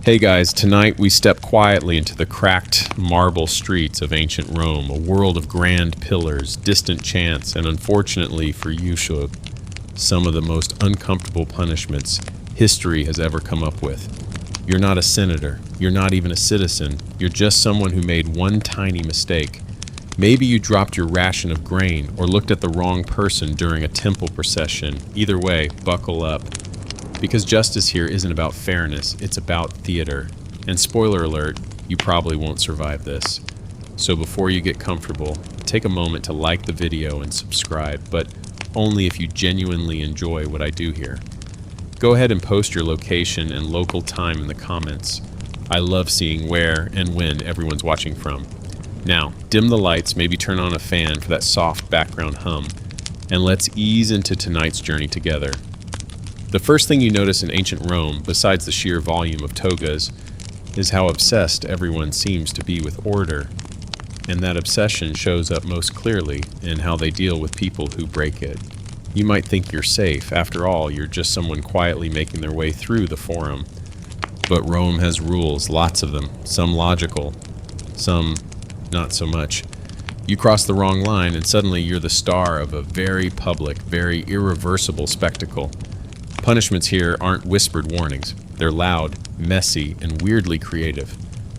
Hey guys, tonight we step quietly into the cracked marble streets of ancient Rome, a world of grand pillars, distant chants, and unfortunately for you, Shug, some of the most uncomfortable punishments history has ever come up with. You're not a senator, you're not even a citizen, you're just someone who made one tiny mistake. Maybe you dropped your ration of grain or looked at the wrong person during a temple procession. Either way, buckle up. Because justice here isn't about fairness, it's about theater. And spoiler alert, you probably won't survive this. So before you get comfortable, take a moment to like the video and subscribe, but only if you genuinely enjoy what I do here. Go ahead and post your location and local time in the comments. I love seeing where and when everyone's watching from. Now, dim the lights, maybe turn on a fan for that soft background hum, and let's ease into tonight's journey together. The first thing you notice in ancient Rome, besides the sheer volume of togas, is how obsessed everyone seems to be with order. And that obsession shows up most clearly in how they deal with people who break it. You might think you're safe. After all, you're just someone quietly making their way through the forum. But Rome has rules, lots of them, some logical, some not so much. You cross the wrong line and suddenly you're the star of a very public, very irreversible spectacle. Punishments here aren't whispered warnings. They're loud, messy, and weirdly creative.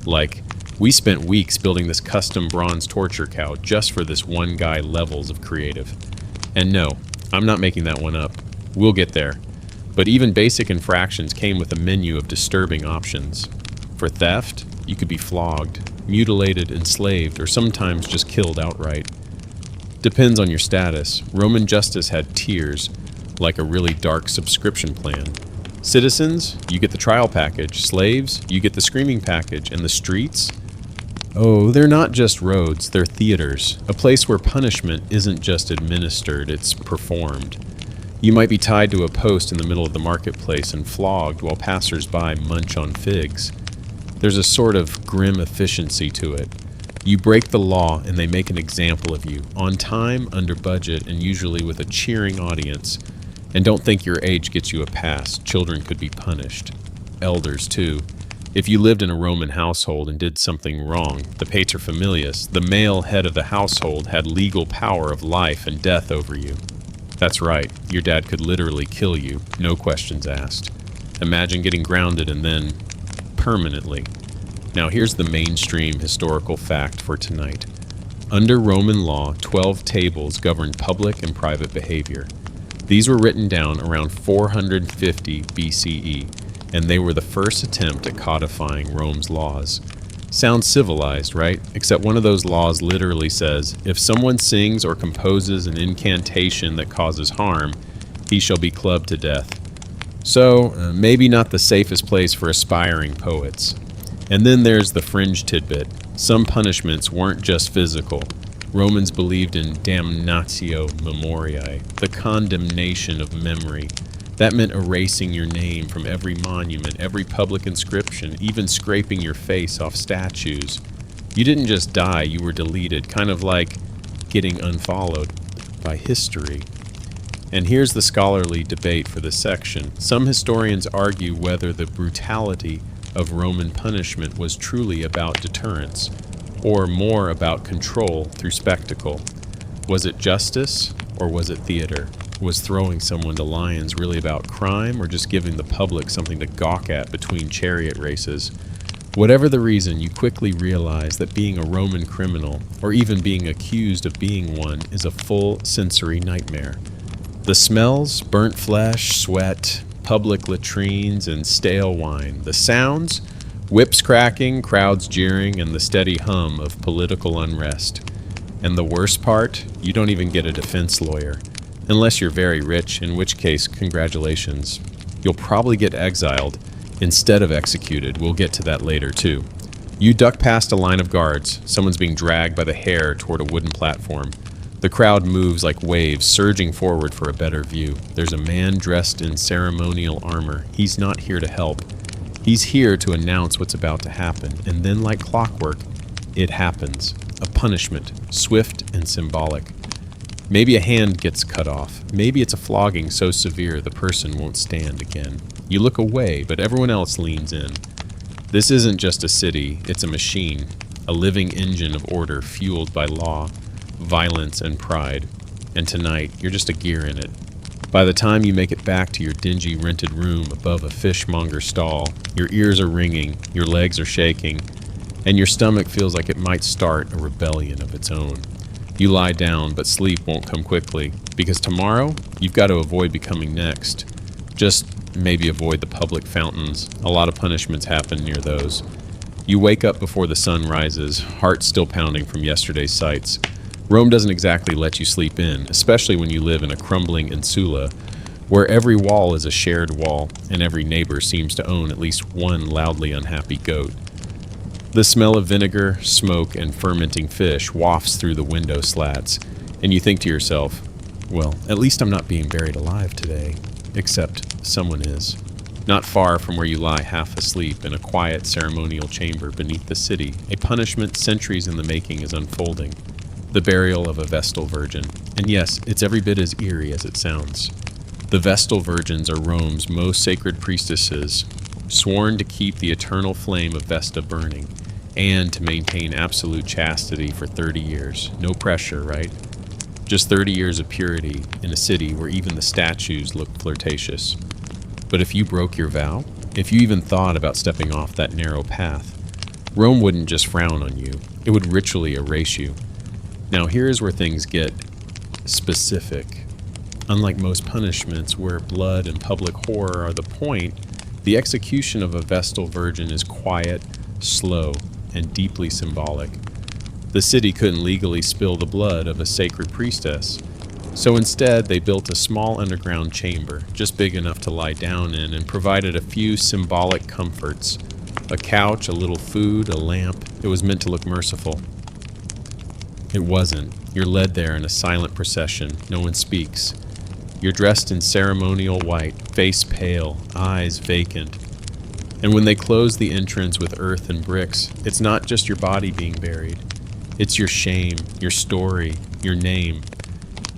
Like, we spent weeks building this custom bronze torture cow just for this one guy levels of creative. And no, I'm not making that one up. We'll get there. But even basic infractions came with a menu of disturbing options. For theft, you could be flogged, mutilated, enslaved, or sometimes just killed outright. Depends on your status. Roman justice had tiers, like a really dark subscription plan. Citizens, you get the trial package. Slaves, you get the screaming package. And the streets? Oh, they're not just roads, they're theaters. A place where punishment isn't just administered, it's performed. You might be tied to a post in the middle of the marketplace and flogged while passers-by munch on figs. There's a sort of grim efficiency to it. You break the law and they make an example of you, on time, under budget, and usually with a cheering audience. And don't think your age gets you a pass. Children could be punished. Elders, too. If you lived in a Roman household and did something wrong, the paterfamilias, the male head of the household, had legal power of life and death over you. That's right, your dad could literally kill you, no questions asked. Imagine getting grounded and then permanently. Now here's the mainstream historical fact for tonight. Under Roman law, 12 tables governed public and private behavior. These were written down around 450 BCE, and they were the first attempt at codifying Rome's laws. Sounds civilized, right? Except one of those laws literally says, if someone sings or composes an incantation that causes harm, he shall be clubbed to death. So, maybe not the safest place for aspiring poets. And then there's the fringe tidbit. Some punishments weren't just physical. Romans believed in damnatio memoriae, the condemnation of memory. That meant erasing your name from every monument, every public inscription, even scraping your face off statues. You didn't just die, you were deleted, kind of like getting unfollowed by history. And here's the scholarly debate for this section. Some historians argue whether the brutality of Roman punishment was truly about deterrence, or more about control through spectacle. Was it justice, or was it theater? Was throwing someone to lions really about crime, or just giving the public something to gawk at between chariot races? Whatever the reason, you quickly realize that being a Roman criminal, or even being accused of being one, is a full sensory nightmare. The smells, burnt flesh, sweat, public latrines, and stale wine. The sounds, whips cracking, crowds jeering, and the steady hum of political unrest. And the worst part, you don't even get a defense lawyer. Unless you're very rich, in which case, congratulations. You'll probably get exiled instead of executed. We'll get to that later, too. You duck past a line of guards. Someone's being dragged by the hair toward a wooden platform. The crowd moves like waves, surging forward for a better view. There's a man dressed in ceremonial armor. He's not here to help. He's here to announce what's about to happen. And then, like clockwork, it happens. A punishment, swift and symbolic. Maybe a hand gets cut off. Maybe it's a flogging so severe the person won't stand again. You look away, but everyone else leans in. This isn't just a city, it's a machine, a living engine of order fueled by law, violence, and pride. And tonight, you're just a gear in it. By the time you make it back to your dingy rented room above a fishmonger stall, your ears are ringing, your legs are shaking, and your stomach feels like it might start a rebellion of its own. You lie down, but sleep won't come quickly, because tomorrow, you've got to avoid becoming next. Just maybe avoid the public fountains. A lot of punishments happen near those. You wake up before the sun rises, heart still pounding from yesterday's sights. Rome doesn't exactly let you sleep in, especially when you live in a crumbling insula, where every wall is a shared wall, and every neighbor seems to own at least one loudly unhappy goat. The smell of vinegar, smoke, and fermenting fish wafts through the window slats, and you think to yourself, well, at least I'm not being buried alive today. Except someone is. Not far from where you lie half asleep in a quiet ceremonial chamber beneath the city, a punishment centuries in the making is unfolding. The burial of a Vestal Virgin. And yes, it's every bit as eerie as it sounds. The Vestal Virgins are Rome's most sacred priestesses, sworn to keep the eternal flame of Vesta burning, and to maintain absolute chastity for 30 years. No pressure, right? Just 30 years of purity in a city where even the statues look flirtatious. But if you broke your vow, if you even thought about stepping off that narrow path, Rome wouldn't just frown on you, it would ritually erase you. Now here's where things get specific. Unlike most punishments where blood and public horror are the point, the execution of a Vestal Virgin is quiet, slow, and deeply symbolic. The city couldn't legally spill the blood of a sacred priestess, so instead they built a small underground chamber, just big enough to lie down in, and provided a few symbolic comforts. A couch, a little food, a lamp. It was meant to look merciful. It wasn't. You're led there in a silent procession. No one speaks. You're dressed in ceremonial white, face pale, eyes vacant. And when they close the entrance with earth and bricks, it's not just your body being buried. It's your shame, your story, your name.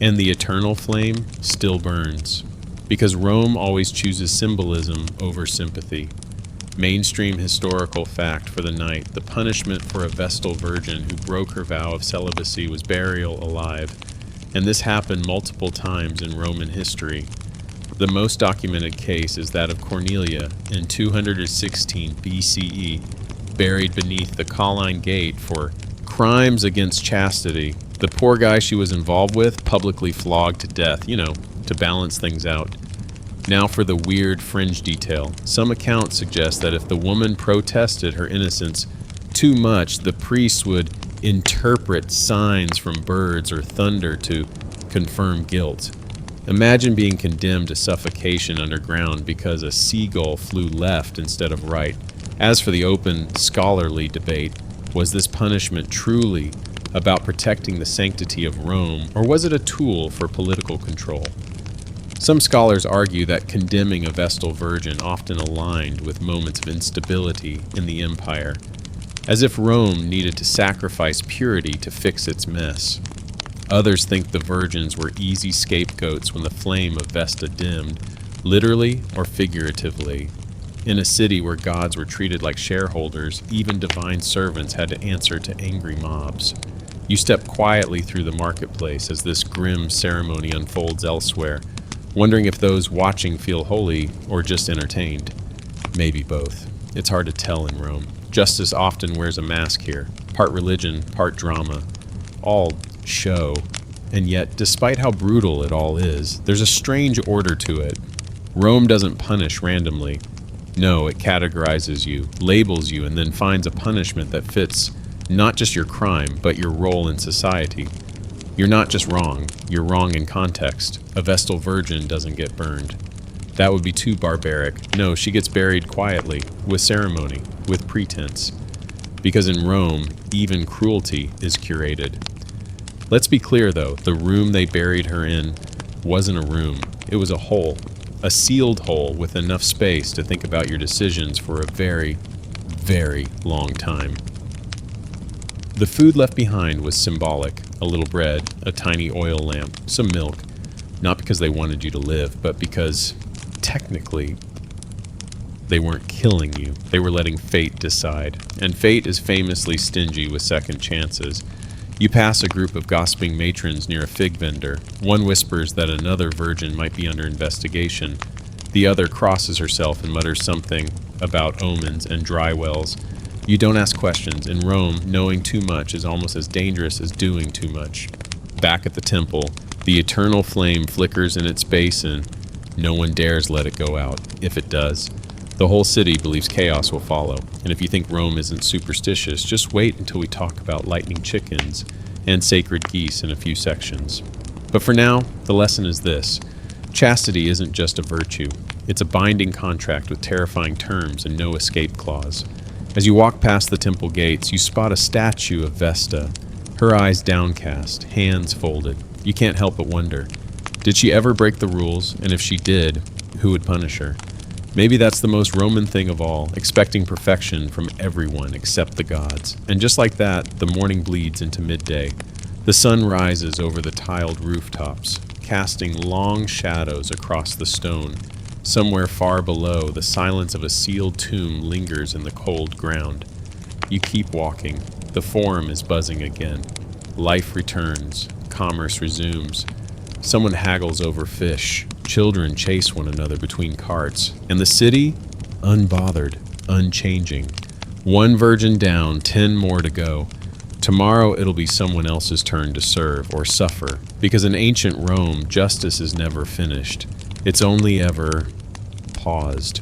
And the eternal flame still burns. Because Rome always chooses symbolism over sympathy. Mainstream historical fact for the night, the punishment for a Vestal Virgin who broke her vow of celibacy was burial alive. And this happened multiple times in Roman history. The most documented case is that of Cornelia in 216 BCE, buried beneath the Colline Gate for crimes against chastity. The poor guy she was involved with publicly flogged to death, to balance things out. Now for the weird fringe detail. Some accounts suggest that if the woman protested her innocence too much, the priest would interpret signs from birds or thunder to confirm guilt. Imagine being condemned to suffocation underground because a seagull flew left instead of right. As for the open, scholarly debate, was this punishment truly about protecting the sanctity of Rome, or was it a tool for political control? Some scholars argue that condemning a Vestal Virgin often aligned with moments of instability in the empire, as if Rome needed to sacrifice purity to fix its mess. Others think the virgins were easy scapegoats when the flame of Vesta dimmed, literally or figuratively. In a city where gods were treated like shareholders, even divine servants had to answer to angry mobs. You step quietly through the marketplace as this grim ceremony unfolds elsewhere, wondering if those watching feel holy or just entertained. Maybe both. It's hard to tell in Rome. Justice often wears a mask here, part religion, part drama, all show. And yet, despite how brutal it all is, there's a strange order to it. Rome doesn't punish randomly. No, it categorizes you, labels you, and then finds a punishment that fits not just your crime, but your role in society. You're not just wrong, you're wrong in context. A Vestal Virgin doesn't get burned. That would be too barbaric. No, she gets buried quietly, with ceremony, with pretense. Because in Rome, even cruelty is curated. Let's be clear though, the room they buried her in wasn't a room, it was a hole. A sealed hole with enough space to think about your decisions for a very, very long time. The food left behind was symbolic. A little bread, a tiny oil lamp, some milk. Not because they wanted you to live, but because, technically, They weren't killing you. They were letting fate decide. And fate is famously stingy with second chances. You pass a group of gossiping matrons near a fig vendor. One whispers that another virgin might be under investigation. The other crosses herself and mutters something about omens and dry wells. You don't ask questions. In Rome, knowing too much is almost as dangerous as doing too much. Back at the temple, the eternal flame flickers in its basin. No one dares let it go out. If it does, the whole city believes chaos will follow. And if you think Rome isn't superstitious, just wait until we talk about lightning chickens and sacred geese in a few sections. But for now, the lesson is this. Chastity isn't just a virtue. It's a binding contract with terrifying terms and no escape clause. As you walk past the temple gates, you spot a statue of Vesta, her eyes downcast, hands folded. You can't help but wonder, did she ever break the rules? And if she did, who would punish her? Maybe that's the most Roman thing of all, expecting perfection from everyone except the gods. And just like that, the morning bleeds into midday. The sun rises over the tiled rooftops, casting long shadows across the stone. Somewhere far below, the silence of a sealed tomb lingers in the cold ground. You keep walking. The forum is buzzing again. Life returns. Commerce resumes. Someone haggles over fish. Children chase one another between carts. And the city? Unbothered, unchanging. One virgin down, 10 more to go. Tomorrow it'll be someone else's turn to serve or suffer. Because in ancient Rome, justice is never finished. It's only ever paused.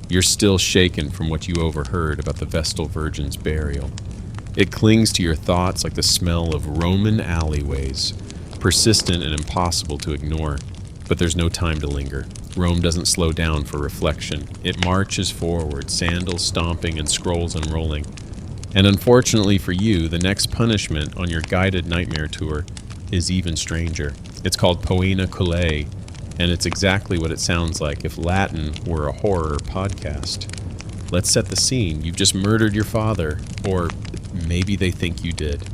You're still shaken from what you overheard about the Vestal Virgin's burial. It clings to your thoughts like the smell of Roman alleyways, persistent and impossible to ignore. But there's no time to linger. Rome doesn't slow down for reflection. It marches forward, sandals stomping and scrolls unrolling. And unfortunately for you, the next punishment on your guided nightmare tour is even stranger. It's called Poena Culae, and it's exactly what it sounds like if Latin were a horror podcast. Let's set the scene. You've just murdered your father, or maybe they think you did.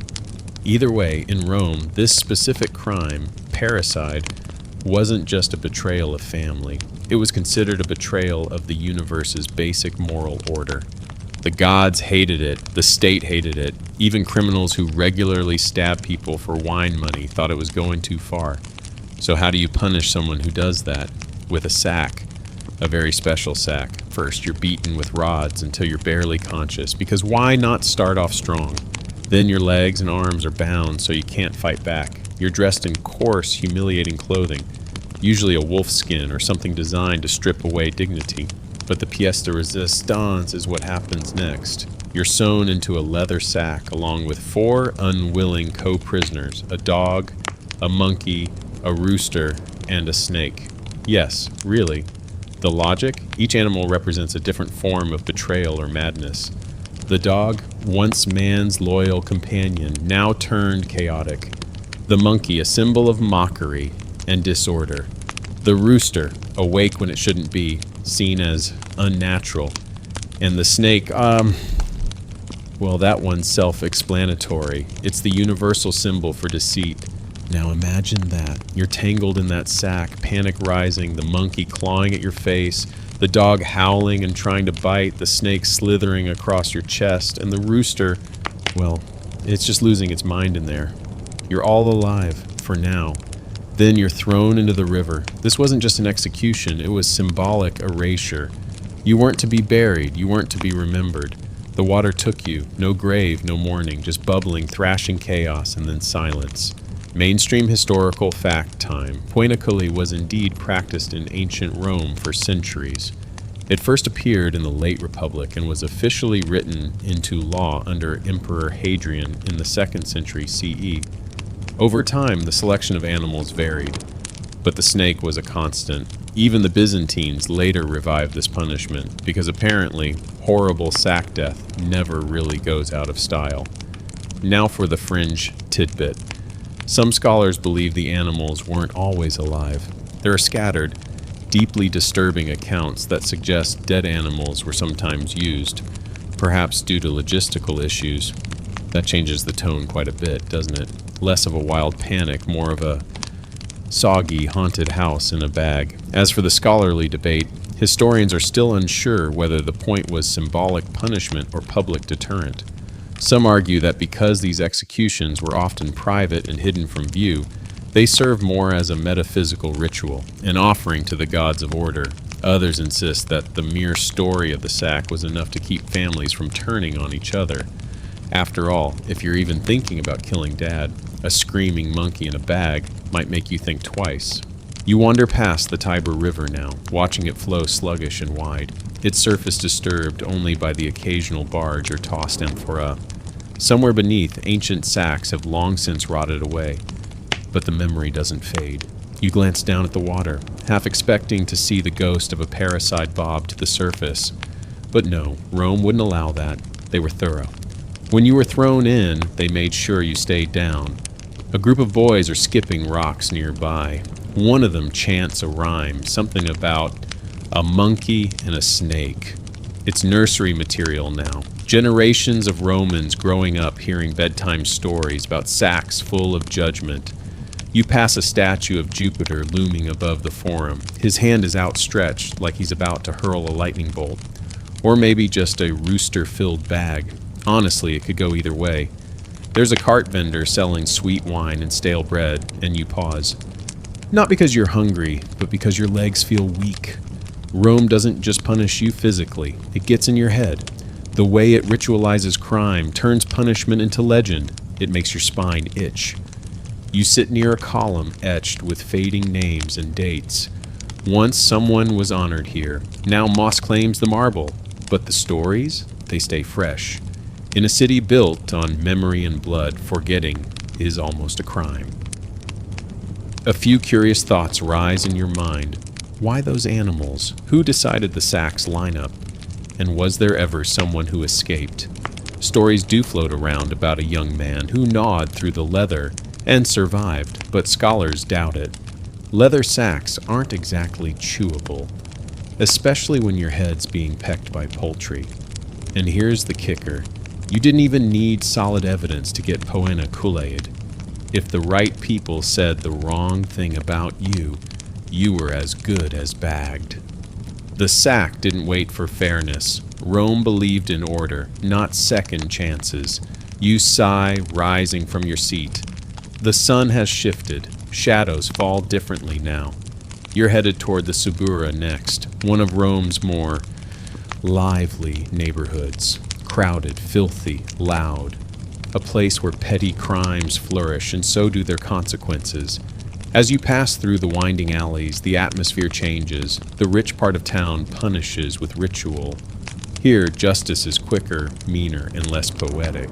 Either way, in Rome, this specific crime, parricide, wasn't just a betrayal of family. It was considered a betrayal of the universe's basic moral order. The gods hated it, the state hated it, even criminals who regularly stab people for wine money thought it was going too far. So how do you punish someone who does that? With a sack. A very special sack. First, you're beaten with rods until you're barely conscious, because why not start off strong? Then your legs and arms are bound so you can't fight back. You're dressed in coarse, humiliating clothing, usually a wolf skin or something designed to strip away dignity. But the pièce de résistance is what happens next. You're sewn into a leather sack along with 4 unwilling co-prisoners, a dog, a monkey, a rooster, and a snake. Yes, really. The logic? Each animal represents a different form of betrayal or madness. The dog, once man's loyal companion, now turned chaotic. The monkey, a symbol of mockery and disorder. The rooster, awake when it shouldn't be, seen as unnatural. And the snake, well, that one's self-explanatory. It's the universal symbol for deceit. Now imagine that. You're tangled in that sack, panic rising, the monkey clawing at your face, the dog howling and trying to bite, the snake slithering across your chest, and the rooster, well, it's just losing its mind in there. You're all alive, for now. Then you're thrown into the river. This wasn't just an execution, it was symbolic erasure. You weren't to be buried, you weren't to be remembered. The water took you, no grave, no mourning, just bubbling, thrashing chaos, and then silence. Mainstream historical fact time. Poena Culae was indeed practiced in ancient Rome for centuries. It first appeared in the late Republic and was officially written into law under Emperor Hadrian in the 2nd century CE. Over time, the selection of animals varied, but the snake was a constant. Even the Byzantines later revived this punishment, because apparently, horrible sack death never really goes out of style. Now for the fringe tidbit. Some scholars believe the animals weren't always alive. There are scattered, deeply disturbing accounts that suggest dead animals were sometimes used, perhaps due to logistical issues. That changes the tone quite a bit, doesn't it? Less of a wild panic, more of a soggy, haunted house in a bag. As for the scholarly debate, Historians are still unsure whether the point was symbolic punishment or public deterrent. Some argue that because these executions were often private and hidden from view, they serve more as a metaphysical ritual, an offering to the gods of order. Others insist that the mere story of the sack was enough to keep families from turning on each other. After all, if you're even thinking about killing Dad, a screaming monkey in a bag might make you think twice. You wander past the Tiber River now, watching it flow sluggish and wide, its surface disturbed only by the occasional barge or tossed amphora. Somewhere beneath, ancient sacks have long since rotted away, but the memory doesn't fade. You glance down at the water, half expecting to see the ghost of a parricide bob to the surface. But no, Rome wouldn't allow that. They were thorough. When you were thrown in, they made sure you stayed down. A group of boys are skipping rocks nearby. One of them chants a rhyme, something about a monkey and a snake. It's nursery material now. Generations of Romans growing up hearing bedtime stories about sacks full of judgment. You pass a statue of Jupiter looming above the forum. His hand is outstretched like he's about to hurl a lightning bolt. Or maybe just a rooster-filled bag. Honestly, it could go either way. There's a cart vendor selling sweet wine and stale bread, and you pause. Not because you're hungry, but because your legs feel weak. Rome doesn't just punish you physically, it gets in your head. The way it ritualizes crime turns punishment into legend. It makes your spine itch. You sit near a column etched with fading names and dates. Once someone was honored here. Now moss claims the marble. But the stories, they stay fresh. In a city built on memory and blood, forgetting is almost a crime. A few curious thoughts rise in your mind. Why those animals? Who decided the sack's lineup? And was there ever someone who escaped? Stories do float around about a young man who gnawed through the leather and survived, but scholars doubt it. Leather sacks aren't exactly chewable, especially when your head's being pecked by poultry. And here's the kicker. You didn't even need solid evidence to get poena culeaed. If the right people said the wrong thing about you, you were as good as bagged. The sack didn't wait for fairness. Rome believed in order, not second chances. You sigh, rising from your seat. The sun has shifted. Shadows fall differently now. You're headed toward the Subura next, one of Rome's more lively neighborhoods. Crowded, filthy, loud. A place where petty crimes flourish, and so do their consequences. As you pass through the winding alleys, the atmosphere changes. The rich part of town punishes with ritual. Here, justice is quicker, meaner, and less poetic.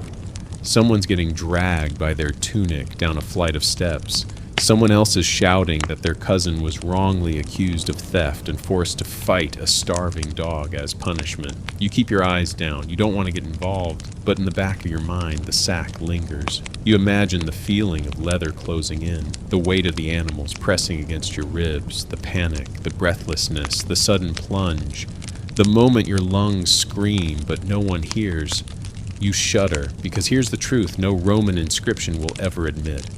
Someone's getting dragged by their tunic down a flight of steps. Someone else is shouting that their cousin was wrongly accused of theft and forced to fight a starving dog as punishment. You keep your eyes down. You don't want to get involved, but in the back of your mind, the sack lingers. You imagine the feeling of leather closing in, the weight of the animals pressing against your ribs, the panic, the breathlessness, the sudden plunge, the moment your lungs scream but no one hears. You shudder, because here's the truth no Roman inscription will ever admit.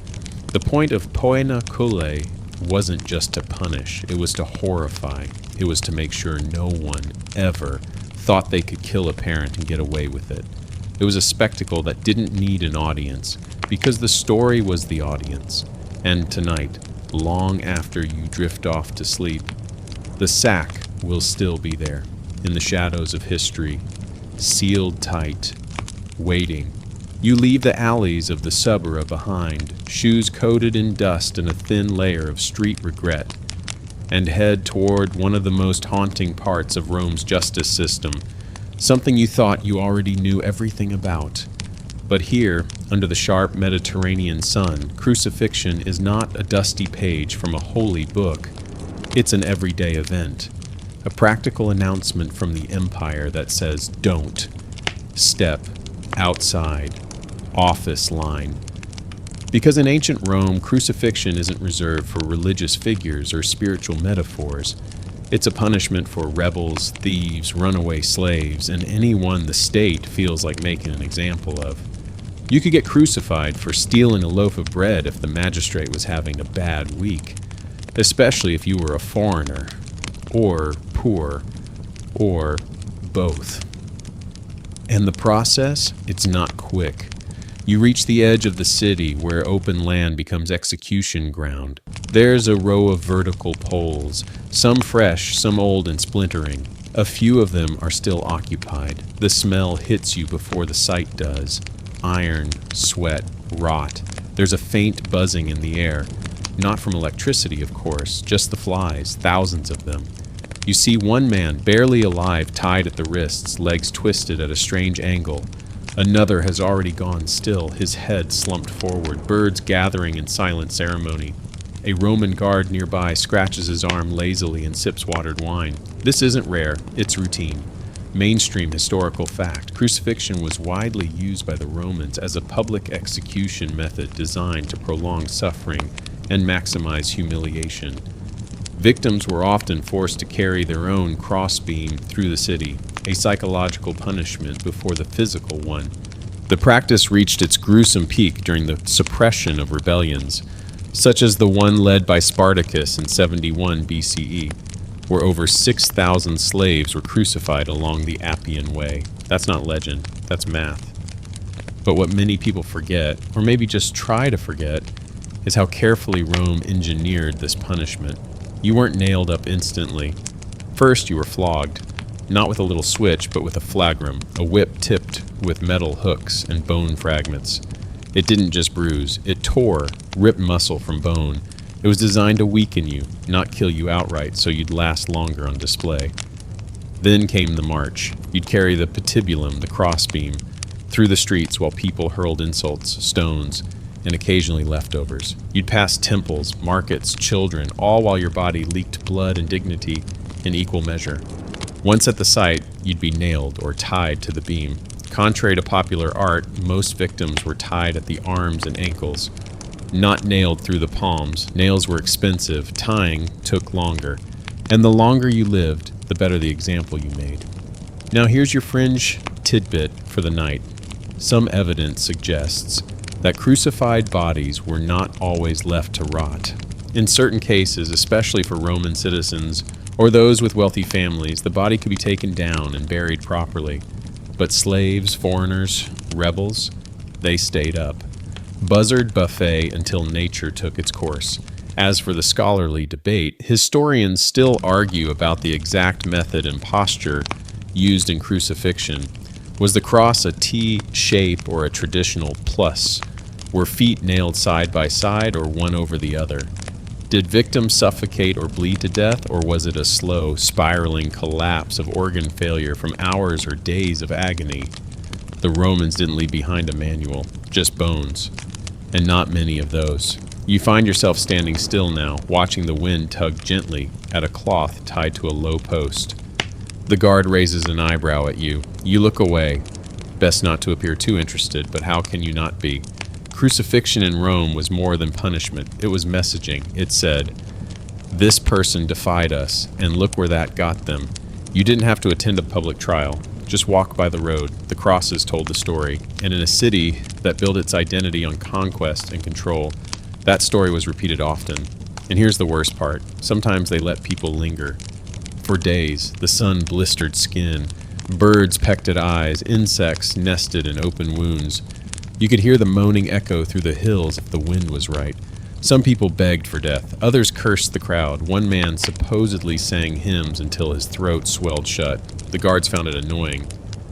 The point of poena culeae wasn't just to punish, it was to horrify. It was to make sure no one ever thought they could kill a parent and get away with it. It was a spectacle that didn't need an audience, because the story was the audience. And tonight, long after you drift off to sleep, the sack will still be there, in the shadows of history, sealed tight, waiting. You leave the alleys of the Subura behind, shoes coated in dust and a thin layer of street regret, and head toward one of the most haunting parts of Rome's justice system, something you thought you already knew everything about. But here, under the sharp Mediterranean sun, crucifixion is not a dusty page from a holy book. It's an everyday event, a practical announcement from the empire that says, don't, step, outside, office line. Because in ancient Rome, crucifixion isn't reserved for religious figures or spiritual metaphors. It's a punishment for rebels, thieves, runaway slaves, and anyone the state feels like making an example of. You could get crucified for stealing a loaf of bread if the magistrate was having a bad week, especially if you were a foreigner. or poor, or both. And the process, it's not quick. You reach the edge of the city where open land becomes execution ground. There's a row of vertical poles, some fresh, some old and splintering. A few of them are still occupied. The smell hits you before the sight does. Iron, sweat, rot. There's a faint buzzing in the air. Not from electricity, of course, just the flies, thousands of them. You see one man, barely alive, tied at the wrists, legs twisted at a strange angle. Another has already gone still, his head slumped forward, birds gathering in silent ceremony. A Roman guard nearby scratches his arm lazily and sips watered wine. This isn't rare, it's routine. Mainstream historical fact. Crucifixion was widely used by the Romans as a public execution method designed to prolong suffering and maximize humiliation. Victims were often forced to carry their own crossbeam through the city, a psychological punishment before the physical one. The practice reached its gruesome peak during the suppression of rebellions, such as the one led by Spartacus in 71 BCE, where over 6,000 slaves were crucified along the Appian Way. That's not legend, that's math. But what many people forget, or maybe just try to forget, is how carefully Rome engineered this punishment. You weren't nailed up instantly. First, you were flogged, not with a little switch, but with a flagrum, a whip tipped with metal hooks and bone fragments. It didn't just bruise, it tore, ripped muscle from bone. It was designed to weaken you, not kill you outright, so you'd last longer on display. Then came the march. You'd carry the patibulum, the crossbeam, through the streets while people hurled insults, stones, and occasionally leftovers. You'd pass temples, markets, children, all while your body leaked blood and dignity in equal measure. Once at the site, you'd be nailed or tied to the beam. Contrary to popular art, most victims were tied at the arms and ankles, not nailed through the palms. Nails were expensive, tying took longer, and the longer you lived, the better the example you made. Now here's your fringe tidbit for the night. Some evidence suggests that crucified bodies were not always left to rot. In certain cases, especially for Roman citizens or those with wealthy families, the body could be taken down and buried properly. But slaves, foreigners, rebels, they stayed up. Buzzard buffet until nature took its course. As for the scholarly debate, historians still argue about the exact method and posture used in crucifixion. Was the cross a T shape or a traditional plus? Were feet nailed side by side or one over the other? Did victims suffocate or bleed to death, or was it a slow, spiraling collapse of organ failure from hours or days of agony? The Romans didn't leave behind a manual, just bones, and not many of those. You find yourself standing still now, watching the wind tug gently at a cloth tied to a low post. The guard raises an eyebrow at you. You look away. Best not to appear too interested, but how can you not be? Crucifixion in Rome was more than punishment. It was messaging. It said, "This person defied us, and look where that got them." You didn't have to attend a public trial. Just walk by the road. The crosses told the story. And in a city that built its identity on conquest and control, that story was repeated often. And here's the worst part. Sometimes they let people linger. For days, the sun blistered skin. Birds pecked at eyes. Insects nested in open wounds. You could hear the moaning echo through the hills if the wind was right. Some people begged for death. Others cursed the crowd. One man supposedly sang hymns until his throat swelled shut. The guards found it annoying.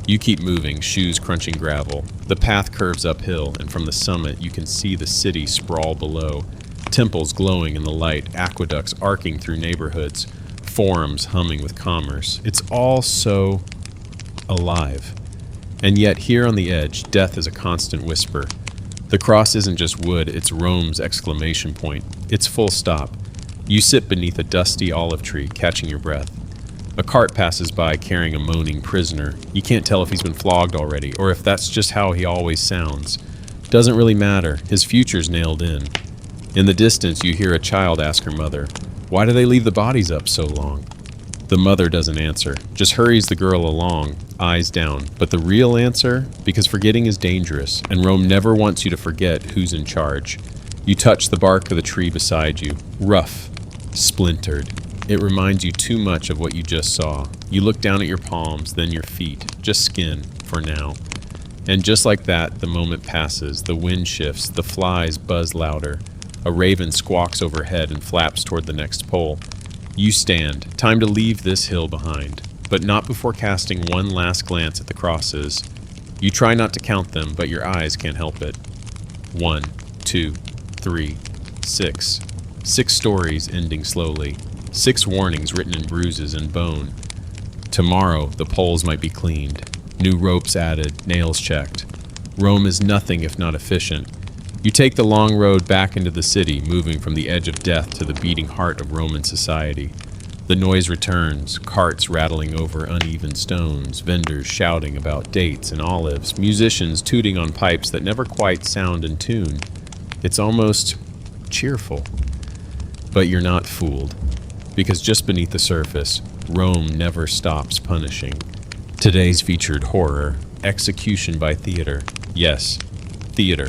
You keep moving, shoes crunching gravel. The path curves uphill, and from the summit you can see the city sprawl below. Temples glowing in the light, aqueducts arcing through neighborhoods, forums humming with commerce. It's all so alive. And yet here on the edge, death is a constant whisper. The cross isn't just wood, it's Rome's exclamation point. It's full stop. You sit beneath a dusty olive tree, catching your breath. A cart passes by carrying a moaning prisoner. You can't tell if he's been flogged already, or if that's just how he always sounds. Doesn't really matter, his future's nailed in. In the distance, you hear a child ask her mother, "Why do they leave the bodies up so long?" The mother doesn't answer, just hurries the girl along, eyes down. But the real answer? Because forgetting is dangerous, and Rome never wants you to forget who's in charge. You touch the bark of the tree beside you, rough, splintered. It reminds you too much of what you just saw. You look down at your palms, then your feet, just skin, for now. And just like that, the moment passes, the wind shifts, the flies buzz louder. A raven squawks overhead and flaps toward the next pole. You stand, time to leave this hill behind, but not before casting one last glance at the crosses. You try not to count them, but your eyes can't help it. 1, 2, 3, 6. 6 stories ending slowly. 6 warnings written in bruises and bone. Tomorrow, the poles might be cleaned. New ropes added, nails checked. Rome is nothing if not efficient. You take the long road back into the city, moving from the edge of death to the beating heart of Roman society. The noise returns, carts rattling over uneven stones, vendors shouting about dates and olives, musicians tooting on pipes that never quite sound in tune. It's almost cheerful. But you're not fooled, because just beneath the surface, Rome never stops punishing. Today's featured horror, execution by theater. Yes, theater.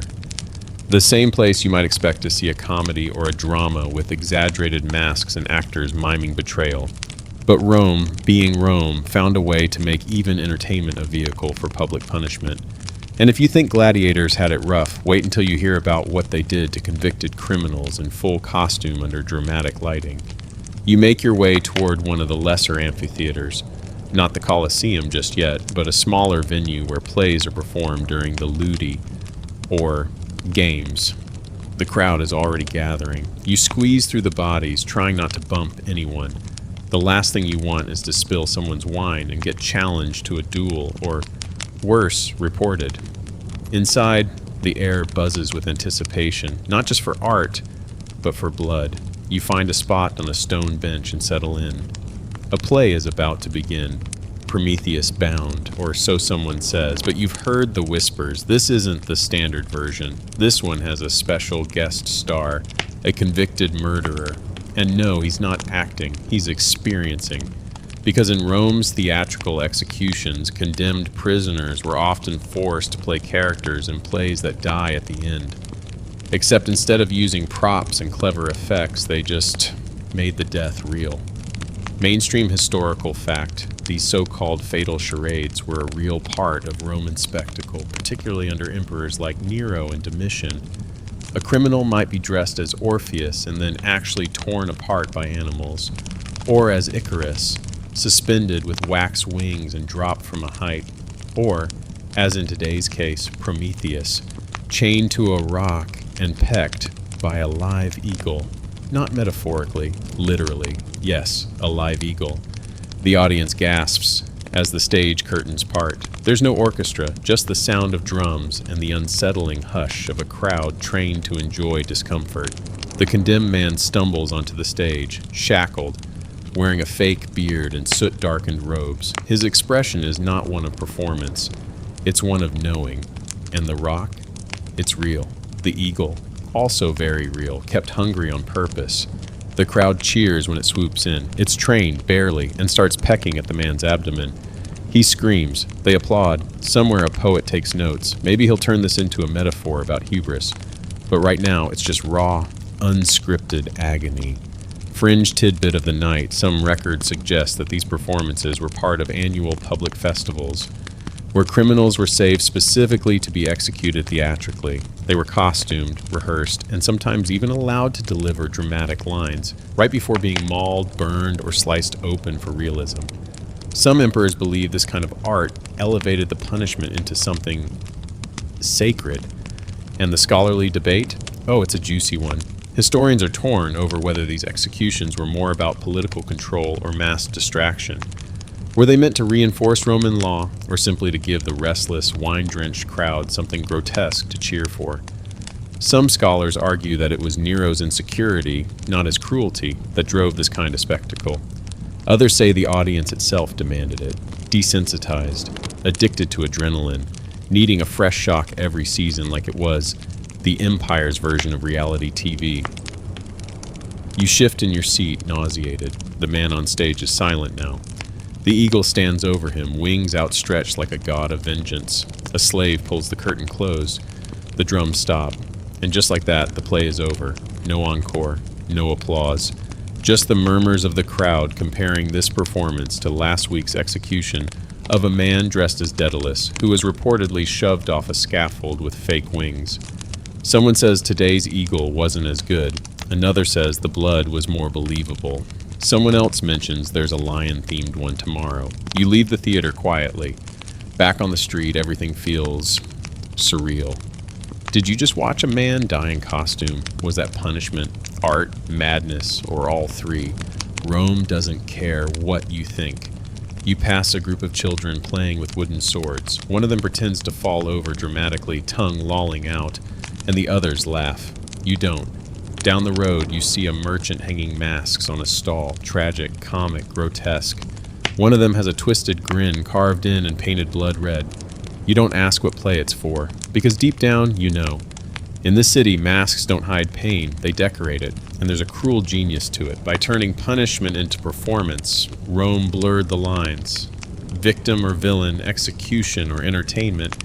The same place you might expect to see a comedy or a drama with exaggerated masks and actors miming betrayal. But Rome, being Rome, found a way to make even entertainment a vehicle for public punishment. And if you think gladiators had it rough, wait until you hear about what they did to convicted criminals in full costume under dramatic lighting. You make your way toward one of the lesser amphitheaters. Not the Colosseum just yet, but a smaller venue where plays are performed during the ludi, or games. The crowd is already gathering. You squeeze through the bodies, trying not to bump anyone. The last thing you want is to spill someone's wine and get challenged to a duel, or worse, reported. Inside, the air buzzes with anticipation, not just for art, but for blood. You find a spot on a stone bench and settle in. A play is about to begin. Prometheus bound, or so someone says, but you've heard the whispers. This isn't the standard version. This one has a special guest star, a convicted murderer. And no, he's not acting, he's experiencing. Because in Rome's theatrical executions, condemned prisoners were often forced to play characters in plays that die at the end. Except instead of using props and clever effects, they just made the death real. Mainstream historical fact, these so-called fatal charades were a real part of Roman spectacle, particularly under emperors like Nero and Domitian. A criminal might be dressed as Orpheus and then actually torn apart by animals, or as Icarus, suspended with wax wings and dropped from a height, or, as in today's case, Prometheus, chained to a rock and pecked by a live eagle. Not metaphorically, literally. Yes, a live eagle. The audience gasps as the stage curtains part. There's no orchestra, just the sound of drums and the unsettling hush of a crowd trained to enjoy discomfort. The condemned man stumbles onto the stage, shackled, wearing a fake beard and soot-darkened robes. His expression is not one of performance, it's one of knowing. And the rock? It's real. The eagle? Also very real, kept hungry on purpose. The crowd cheers when it swoops in. It's trained, barely, and starts pecking at the man's abdomen. He screams. They applaud. Somewhere a poet takes notes. Maybe he'll turn this into a metaphor about hubris. But right now, it's just raw, unscripted agony. Fringe tidbit of the night, some records suggest that these performances were part of annual public festivals, where criminals were saved specifically to be executed theatrically. They were costumed, rehearsed, and sometimes even allowed to deliver dramatic lines, right before being mauled, burned, or sliced open for realism. Some emperors believed this kind of art elevated the punishment into something sacred. And the scholarly debate? Oh, it's a juicy one. Historians are torn over whether these executions were more about political control or mass distraction. Were they meant to reinforce Roman law, or simply to give the restless, wine-drenched crowd something grotesque to cheer for? Some scholars argue that it was Nero's insecurity, not his cruelty, that drove this kind of spectacle. Others say the audience itself demanded it, desensitized, addicted to adrenaline, needing a fresh shock every season like it was the Empire's version of reality TV. You shift in your seat, nauseated. The man on stage is silent now. The eagle stands over him, wings outstretched like a god of vengeance. A slave pulls the curtain closed. The drums stop. And just like that, the play is over. No encore, no applause. Just the murmurs of the crowd comparing this performance to last week's execution of a man dressed as Daedalus, who was reportedly shoved off a scaffold with fake wings. Someone says today's eagle wasn't as good. Another says the blood was more believable. Someone else mentions there's a lion-themed one tomorrow. You leave the theater quietly. Back on the street, everything feels surreal. Did you just watch a man die in costume? Was that punishment, art, madness, or all three? Rome doesn't care what you think. You pass a group of children playing with wooden swords. One of them pretends to fall over dramatically, tongue lolling out, and the others laugh. You don't. Down the road, you see a merchant hanging masks on a stall, tragic, comic, grotesque. One of them has a twisted grin carved in and painted blood red. You don't ask what play it's for, because deep down, you know. In this city, masks don't hide pain, they decorate it, and there's a cruel genius to it. By turning punishment into performance, Rome blurred the lines. Victim or villain, execution or entertainment,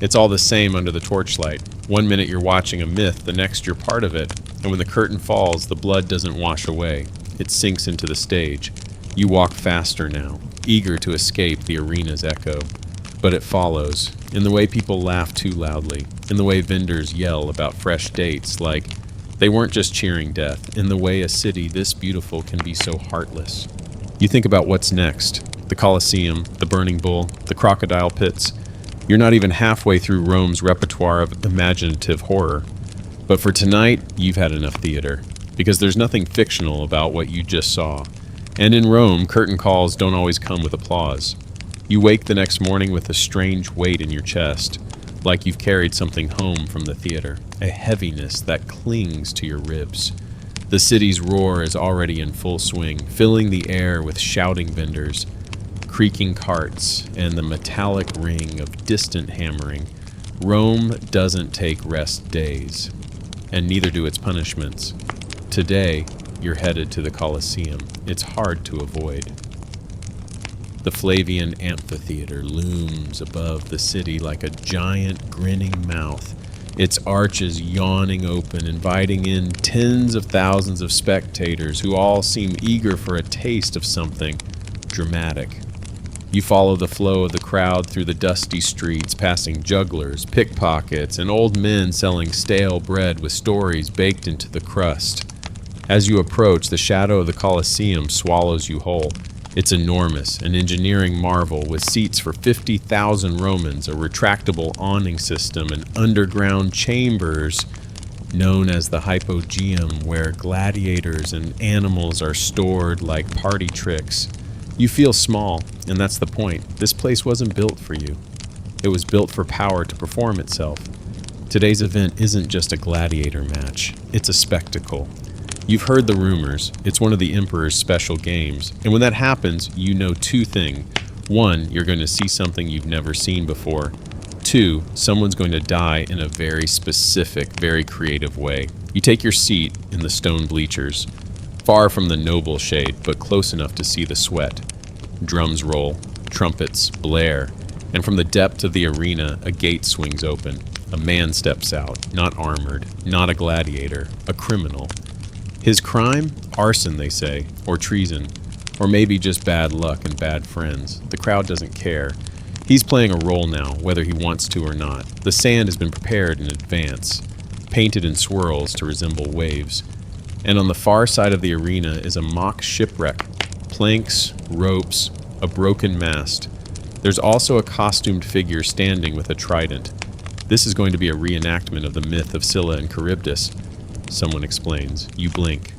it's all the same under the torchlight. One minute you're watching a myth, the next you're part of it, and when the curtain falls, the blood doesn't wash away. It sinks into the stage. You walk faster now, eager to escape the arena's echo. But it follows, in the way people laugh too loudly, in the way vendors yell about fresh dates, like they weren't just cheering death, in the way a city this beautiful can be so heartless. You think about what's next, the Colosseum, the burning bull, the crocodile pits. You're not even halfway through Rome's repertoire of imaginative horror. But for tonight, you've had enough theater, because there's nothing fictional about what you just saw. And in Rome, curtain calls don't always come with applause. You wake the next morning with a strange weight in your chest, like you've carried something home from the theater, a heaviness that clings to your ribs. The city's roar is already in full swing, filling the air with shouting vendors, creaking carts, and the metallic ring of distant hammering. Rome doesn't take rest days, and neither do its punishments. Today, you're headed to the Colosseum. It's hard to avoid. The Flavian amphitheater looms above the city like a giant grinning mouth, its arches yawning open, inviting in tens of thousands of spectators who all seem eager for a taste of something dramatic. You follow the flow of the crowd through the dusty streets, passing jugglers, pickpockets, and old men selling stale bread with stories baked into the crust. As you approach, the shadow of the Colosseum swallows you whole. It's enormous, an engineering marvel with seats for 50,000 Romans, a retractable awning system, and underground chambers known as the hypogeum, where gladiators and animals are stored like party tricks. You feel small, and that's the point. This place wasn't built for you. It was built for power to perform itself. Today's event isn't just a gladiator match, it's a spectacle. You've heard the rumors. It's one of the Emperor's special games. And when that happens, you know two things. One, you're going to see something you've never seen before. Two, someone's going to die in a very specific, very creative way. You take your seat in the stone bleachers, far from the noble shade, but close enough to see the sweat. Drums roll, trumpets blare, and from the depth of the arena, a gate swings open. A man steps out, not armored, not a gladiator, a criminal. His crime? Arson, they say, or treason, or maybe just bad luck and bad friends. The crowd doesn't care. He's playing a role now, whether he wants to or not. The sand has been prepared in advance, painted in swirls to resemble waves. And on the far side of the arena is a mock shipwreck. Planks, ropes, a broken mast. There's also a costumed figure standing with a trident. This is going to be a reenactment of the myth of Scylla and Charybdis. Someone explains. You blink.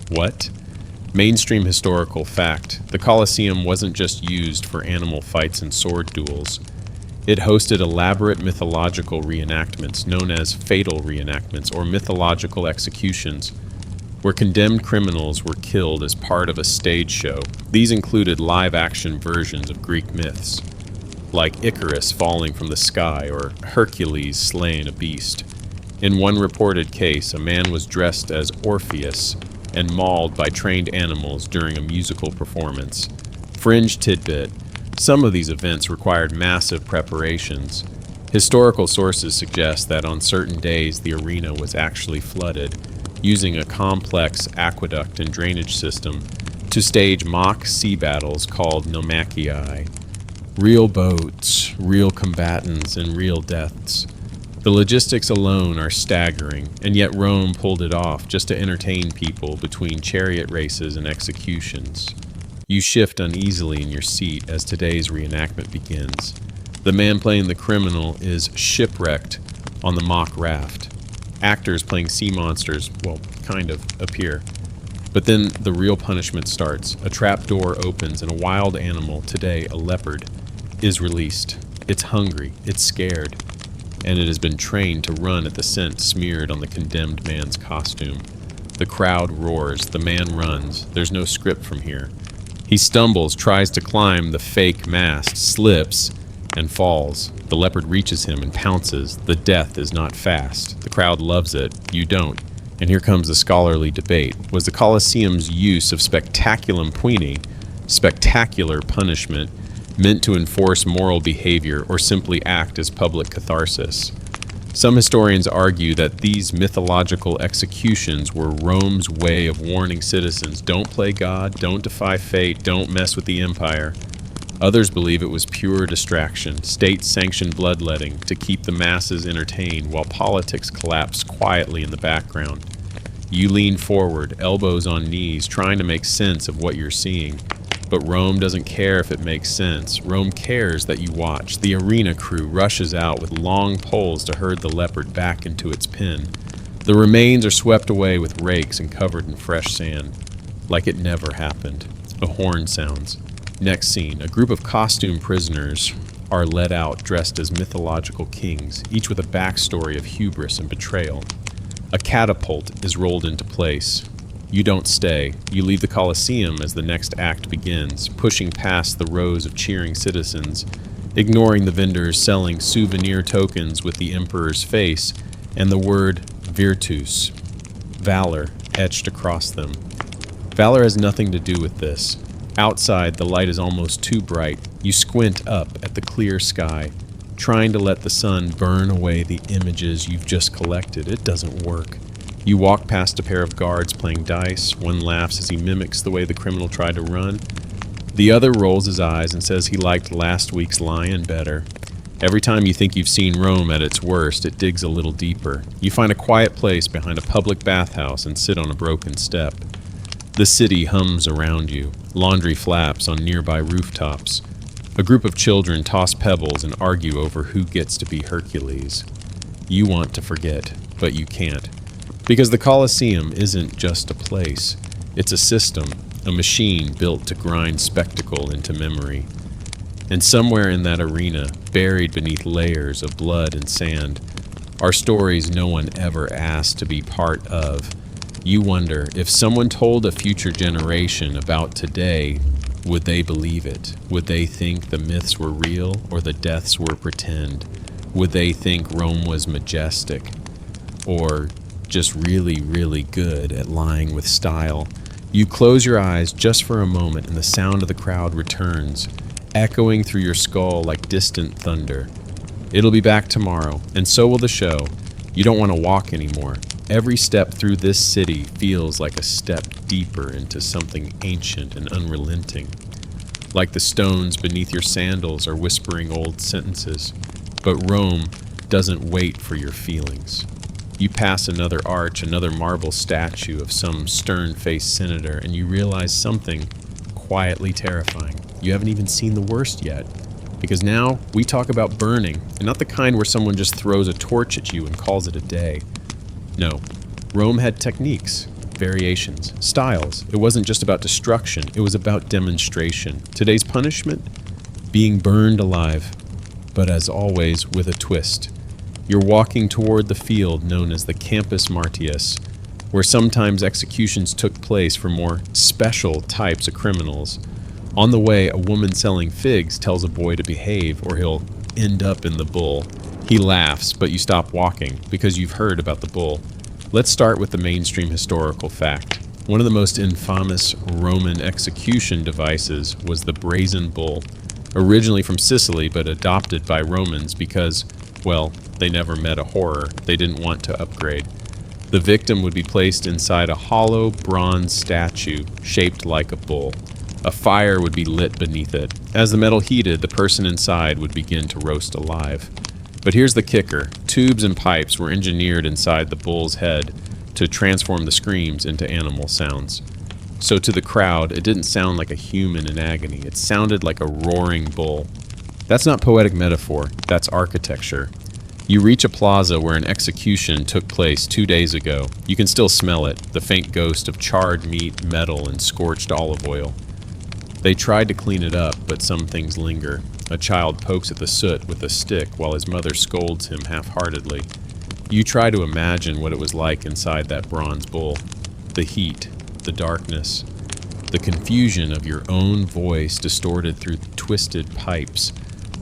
What? Mainstream historical fact. The Colosseum wasn't just used for animal fights and sword duels. It hosted elaborate mythological reenactments known as fatal reenactments or mythological executions, where condemned criminals were killed as part of a stage show. These included live-action versions of Greek myths, like Icarus falling from the sky or Hercules slaying a beast. In one reported case, a man was dressed as Orpheus and mauled by trained animals during a musical performance. Fringe tidbit: some of these events required massive preparations. Historical sources suggest that on certain days the arena was actually flooded, using a complex aqueduct and drainage system to stage mock sea battles called nomachii. Real boats, real combatants, and real deaths. The logistics alone are staggering, and yet Rome pulled it off just to entertain people between chariot races and executions. You shift uneasily in your seat as today's reenactment begins. The man playing the criminal is shipwrecked on the mock raft. Actors playing sea monsters, well, kind of, appear. But then the real punishment starts. A trap door opens and a wild animal, today a leopard, is released. It's hungry, it's scared, and it has been trained to run at the scent smeared on the condemned man's costume. The crowd roars, the man runs. There's no script from here. He stumbles, tries to climb the fake mast, slips, and falls. The leopard reaches him and pounces. The death is not fast. The crowd loves it. You don't. And here comes the scholarly debate. Was the Colosseum's use of spectaculum puini, spectacular punishment, meant to enforce moral behavior or simply act as public catharsis? Some historians argue that these mythological executions were Rome's way of warning citizens, don't play God, don't defy fate, don't mess with the empire. Others believe it was pure distraction, state-sanctioned bloodletting to keep the masses entertained while politics collapsed quietly in the background. You lean forward, elbows on knees, trying to make sense of what you're seeing. But Rome doesn't care if it makes sense. Rome cares that you watch. The arena crew rushes out with long poles to herd the leopard back into its pen. The remains are swept away with rakes and covered in fresh sand, like it never happened. A horn sounds. Next scene, a group of costume prisoners are led out dressed as mythological kings, each with a backstory of hubris and betrayal. A catapult is rolled into place. You don't stay. You leave the Colosseum as the next act begins, pushing past the rows of cheering citizens, ignoring the vendors selling souvenir tokens with the emperor's face and the word virtus, valor, etched across them. Valor has nothing to do with this. Outside, the light is almost too bright. You squint up at the clear sky, trying to let the sun burn away the images you've just collected. It doesn't work. You walk past a pair of guards playing dice. One laughs as he mimics the way the criminal tried to run. The other rolls his eyes and says he liked last week's lion better. Every time you think you've seen Rome at its worst, it digs a little deeper. You find a quiet place behind a public bathhouse and sit on a broken step. The city hums around you. Laundry flaps on nearby rooftops. A group of children toss pebbles and argue over who gets to be Hercules. You want to forget, but you can't. Because the Colosseum isn't just a place. It's a system, a machine built to grind spectacle into memory. And somewhere in that arena, buried beneath layers of blood and sand, are stories no one ever asked to be part of. You wonder, if someone told a future generation about today, would they believe it? Would they think the myths were real or the deaths were pretend? Would they think Rome was majestic? Or just really, really good at lying with style? You close your eyes just for a moment and the sound of the crowd returns, echoing through your skull like distant thunder. It'll be back tomorrow, and so will the show. You don't want to walk anymore. Every step through this city feels like a step deeper into something ancient and unrelenting. Like the stones beneath your sandals are whispering old sentences. But Rome doesn't wait for your feelings. You pass another arch, another marble statue of some stern-faced senator, and you realize something quietly terrifying. You haven't even seen the worst yet. Because now we talk about burning, and not the kind where someone just throws a torch at you and calls it a day. No, Rome had techniques, variations, styles. It wasn't just about destruction, it was about demonstration. Today's punishment? Being burned alive, but as always with a twist. You're walking toward the field known as the Campus Martius, where sometimes executions took place for more special types of criminals. On the way, a woman selling figs tells a boy to behave or he'll end up in the bull. He laughs, but you stop walking because you've heard about the bull. Let's start with the mainstream historical fact. One of the most infamous Roman execution devices was the brazen bull, originally from Sicily but adopted by Romans because, well, they never met a horror. They didn't want to upgrade. The victim would be placed inside a hollow bronze statue shaped like a bull. A fire would be lit beneath it. As the metal heated, the person inside would begin to roast alive. But here's the kicker. Tubes and pipes were engineered inside the bull's head to transform the screams into animal sounds. So to the crowd, it didn't sound like a human in agony. It sounded like a roaring bull. That's not poetic metaphor, that's architecture. You reach a plaza where an execution took place 2 days ago. You can still smell it, the faint ghost of charred meat, metal, and scorched olive oil. They tried to clean it up, but some things linger. A child pokes at the soot with a stick while his mother scolds him half-heartedly. You try to imagine what it was like inside that bronze bull. The heat, the darkness, the confusion of your own voice distorted through twisted pipes,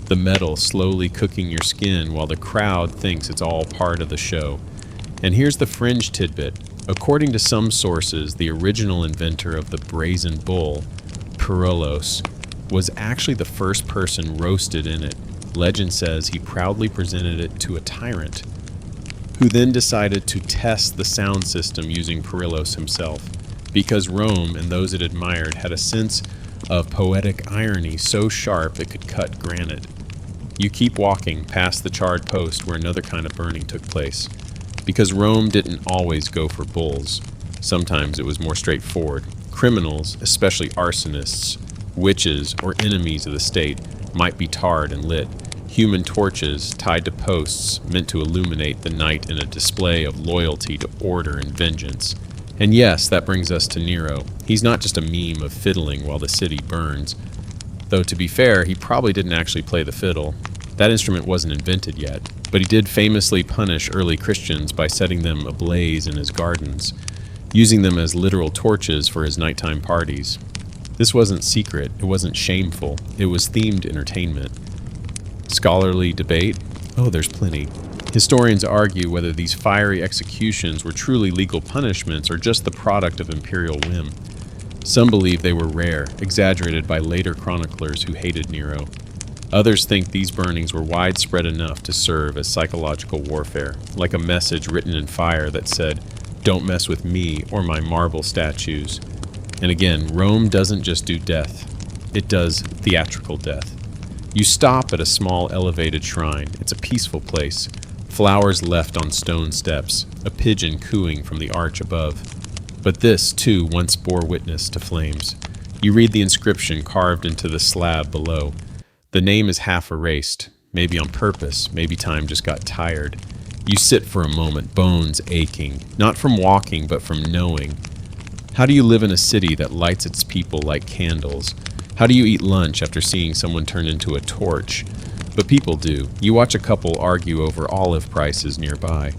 the metal slowly cooking your skin while the crowd thinks it's all part of the show. And here's the fringe tidbit. According to some sources, the original inventor of the brazen bull, Parricide, was actually the first person roasted in it. Legend says he proudly presented it to a tyrant, who then decided to test the sound system using Parricide himself, because Rome and those it admired had a sense of poetic irony so sharp it could cut granite. You keep walking past the charred post where another kind of burning took place, because Rome didn't always go for bulls. Sometimes it was more straightforward. Criminals, especially arsonists, witches, or enemies of the state, might be tarred and lit. Human torches tied to posts meant to illuminate the night in a display of loyalty to order and vengeance. And yes, that brings us to Nero. He's not just a meme of fiddling while the city burns. Though to be fair, he probably didn't actually play the fiddle. That instrument wasn't invented yet, but he did famously punish early Christians by setting them ablaze in his gardens, using them as literal torches for his nighttime parties. This wasn't secret, it wasn't shameful, it was themed entertainment. Scholarly debate? Oh, there's plenty. Historians argue whether these fiery executions were truly legal punishments or just the product of imperial whim. Some believe they were rare, exaggerated by later chroniclers who hated Nero. Others think these burnings were widespread enough to serve as psychological warfare, like a message written in fire that said, "Don't mess with me or my marble statues." And again, Rome doesn't just do death, it does theatrical death. You stop at a small elevated shrine. It's a peaceful place. Flowers left on stone steps, a pigeon cooing from the arch above. But this, too, once bore witness to flames. You read the inscription carved into the slab below. The name is half erased, maybe on purpose, maybe time just got tired. You sit for a moment, bones aching, not from walking, but from knowing. How do you live in a city that lights its people like candles? How do you eat lunch after seeing someone turn into a torch? But people do. You watch a couple argue over olive prices nearby.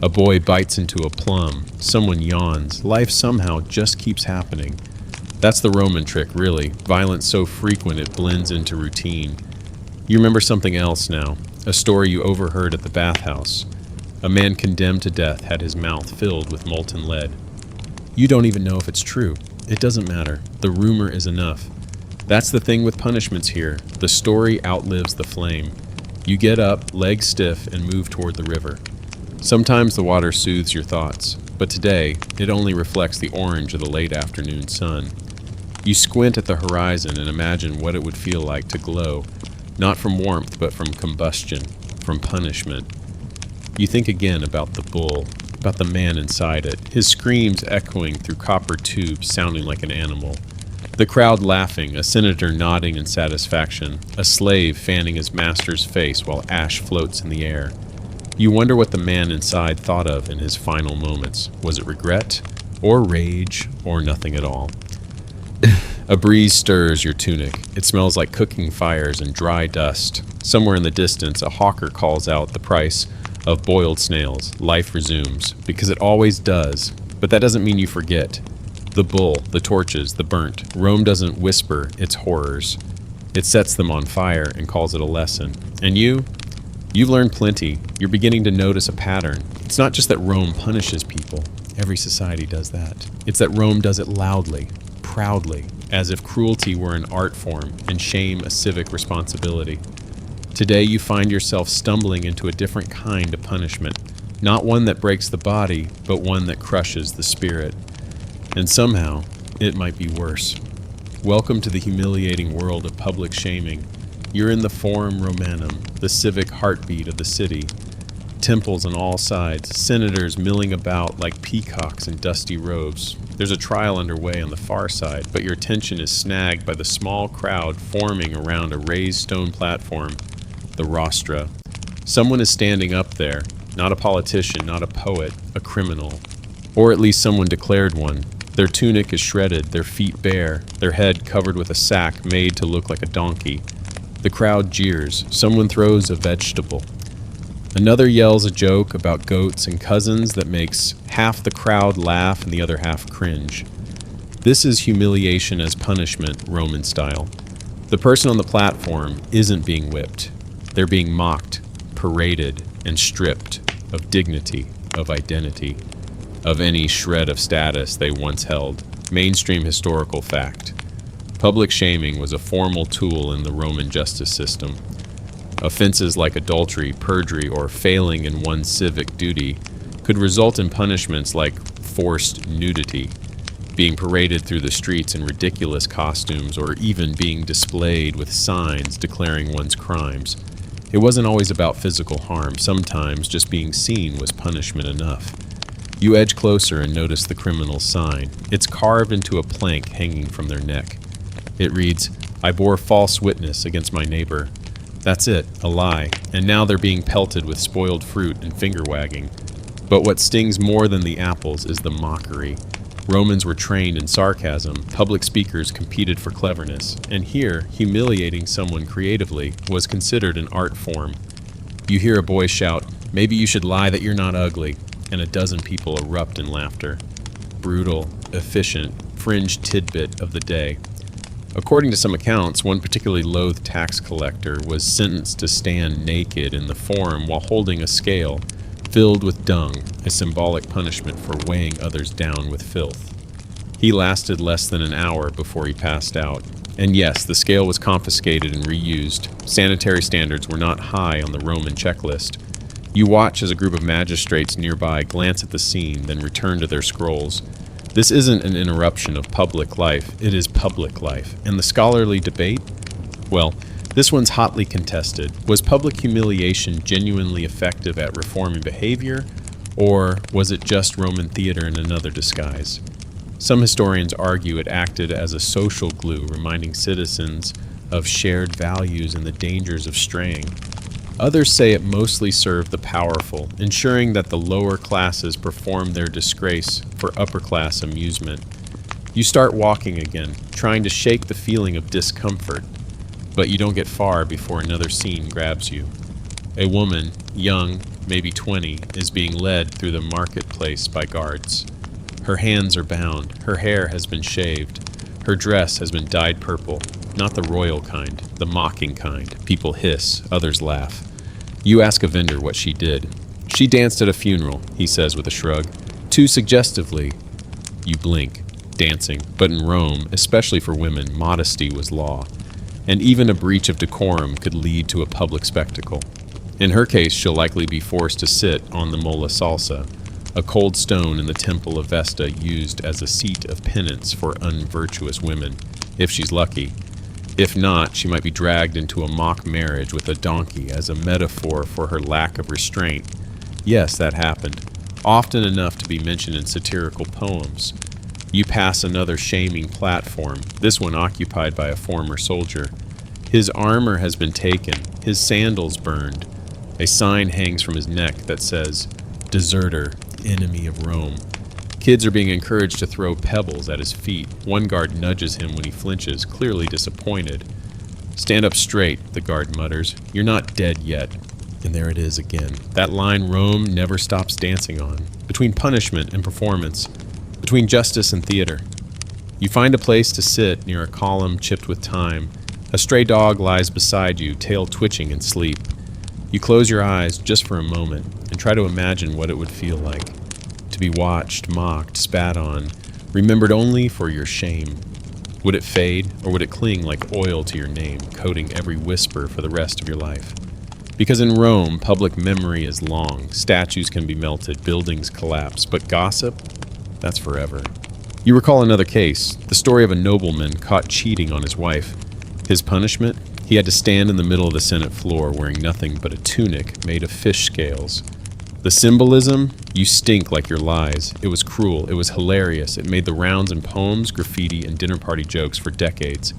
A boy bites into a plum. Someone yawns. Life somehow just keeps happening. That's the Roman trick, really. Violence so frequent it blends into routine. You remember something else now. A story you overheard at the bathhouse. A man condemned to death had his mouth filled with molten lead. You don't even know if it's true. It doesn't matter. The rumor is enough. That's the thing with punishments here. The story outlives the flame. You get up, legs stiff, and move toward the river. Sometimes the water soothes your thoughts, but today it only reflects the orange of the late afternoon sun. You squint at the horizon and imagine what it would feel like to glow, not from warmth, but from combustion, from punishment. You think again about the bull, about the man inside it, his screams echoing through copper tubes sounding like an animal. The crowd laughing, a senator nodding in satisfaction, a slave fanning his master's face while ash floats in the air. You wonder what the man inside thought of in his final moments. Was it regret, or rage, or nothing at all? A breeze stirs your tunic. It smells like cooking fires and dry dust. Somewhere in the distance, a hawker calls out the price of boiled snails. Life resumes, because it always does. But that doesn't mean you forget. The bull, the torches, the burnt. Rome doesn't whisper its horrors. It sets them on fire and calls it a lesson. And you've learned plenty. You're beginning to notice a pattern. It's not just that Rome punishes people. Every society does that. It's that Rome does it loudly, proudly, as if cruelty were an art form and shame a civic responsibility. Today you find yourself stumbling into a different kind of punishment, Not one that breaks the body, but one that crushes the spirit. And somehow, it might be worse. Welcome to the humiliating world of public shaming. You're in the Forum Romanum, the civic heartbeat of the city. Temples on all sides, senators milling about like peacocks in dusty robes. There's a trial underway on the far side, but your attention is snagged by the small crowd forming around a raised stone platform, the rostra. Someone is standing up there, not a politician, not a poet, a criminal. Or at least someone declared one. Their tunic is shredded, their feet bare, their head covered with a sack made to look like a donkey. The crowd jeers. Someone throws a vegetable. Another yells a joke about goats and cousins that makes half the crowd laugh and the other half cringe. This is humiliation as punishment, Roman style. The person on the platform isn't being whipped. They're being mocked, paraded, and stripped of dignity, of identity, of any shred of status they once held. Mainstream historical fact. Public shaming was a formal tool in the Roman justice system. Offenses like adultery, perjury, or failing in one's civic duty could result in punishments like forced nudity, being paraded through the streets in ridiculous costumes, or even being displayed with signs declaring one's crimes. It wasn't always about physical harm. Sometimes just being seen was punishment enough. You edge closer and notice the criminal's sign. It's carved into a plank hanging from their neck. It reads, "I bore false witness against my neighbor." That's it, a lie, and now they're being pelted with spoiled fruit and finger-wagging. But what stings more than the apples is the mockery. Romans were trained in sarcasm, public speakers competed for cleverness, and here, humiliating someone creatively was considered an art form. You hear a boy shout, "Maybe you should lie that you're not ugly," and a dozen people erupt in laughter. Brutal, efficient, fringe tidbit of the day. According to some accounts, one particularly loathed tax collector was sentenced to stand naked in the forum while holding a scale filled with dung, a symbolic punishment for weighing others down with filth. He lasted less than an hour before he passed out. And yes, the scale was confiscated and reused. Sanitary standards were not high on the Roman checklist. You watch as a group of magistrates nearby glance at the scene, then return to their scrolls. This isn't an interruption of public life, it is public life. And the scholarly debate? Well, this one's hotly contested. Was public humiliation genuinely effective at reforming behavior, or was it just Roman theater in another disguise? Some historians argue it acted as a social glue, reminding citizens of shared values and the dangers of straying. Others say it mostly served the powerful, ensuring that the lower classes performed their disgrace for upper-class amusement. You start walking again, trying to shake the feeling of discomfort, but you don't get far before another scene grabs you. A woman, young, maybe 20, is being led through the marketplace by guards. Her hands are bound, her hair has been shaved, her dress has been dyed purple, not the royal kind, the mocking kind. People hiss, others laugh. You ask a vendor what she did. "She danced at a funeral," he says with a shrug. Too suggestively, you blink, dancing. But in Rome, especially for women, modesty was law. And even a breach of decorum could lead to a public spectacle. In her case, she'll likely be forced to sit on the molla salsa, a cold stone in the temple of Vesta used as a seat of penance for unvirtuous women, if she's lucky. If not, she might be dragged into a mock marriage with a donkey as a metaphor for her lack of restraint. Yes, that happened, often enough to be mentioned in satirical poems. You pass another shaming platform, this one occupied by a former soldier. His armor has been taken, his sandals burned. A sign hangs from his neck that says, "Deserter, enemy of Rome." Kids are being encouraged to throw pebbles at his feet. One guard nudges him when he flinches, clearly disappointed. "Stand up straight," the guard mutters. "You're not dead yet." And there it is again. That line Rome never stops dancing on. Between punishment and performance. Between justice and theater. You find a place to sit near a column chipped with time. A stray dog lies beside you, tail twitching in sleep. You close your eyes just for a moment and try to imagine what it would feel like. To be watched, mocked, spat on, remembered only for your shame. Would it fade, or would it cling like oil to your name, coating every whisper for the rest of your life? Because in Rome, public memory is long. Statues can be melted, buildings collapse, but gossip, that's forever. You recall another case, the story of a nobleman caught cheating on his wife. His punishment? He had to stand in the middle of the Senate floor wearing nothing but a tunic made of fish scales. The symbolism? You stink like your lies. It was cruel. It was hilarious. It made the rounds in poems, graffiti, and dinner party jokes for decades.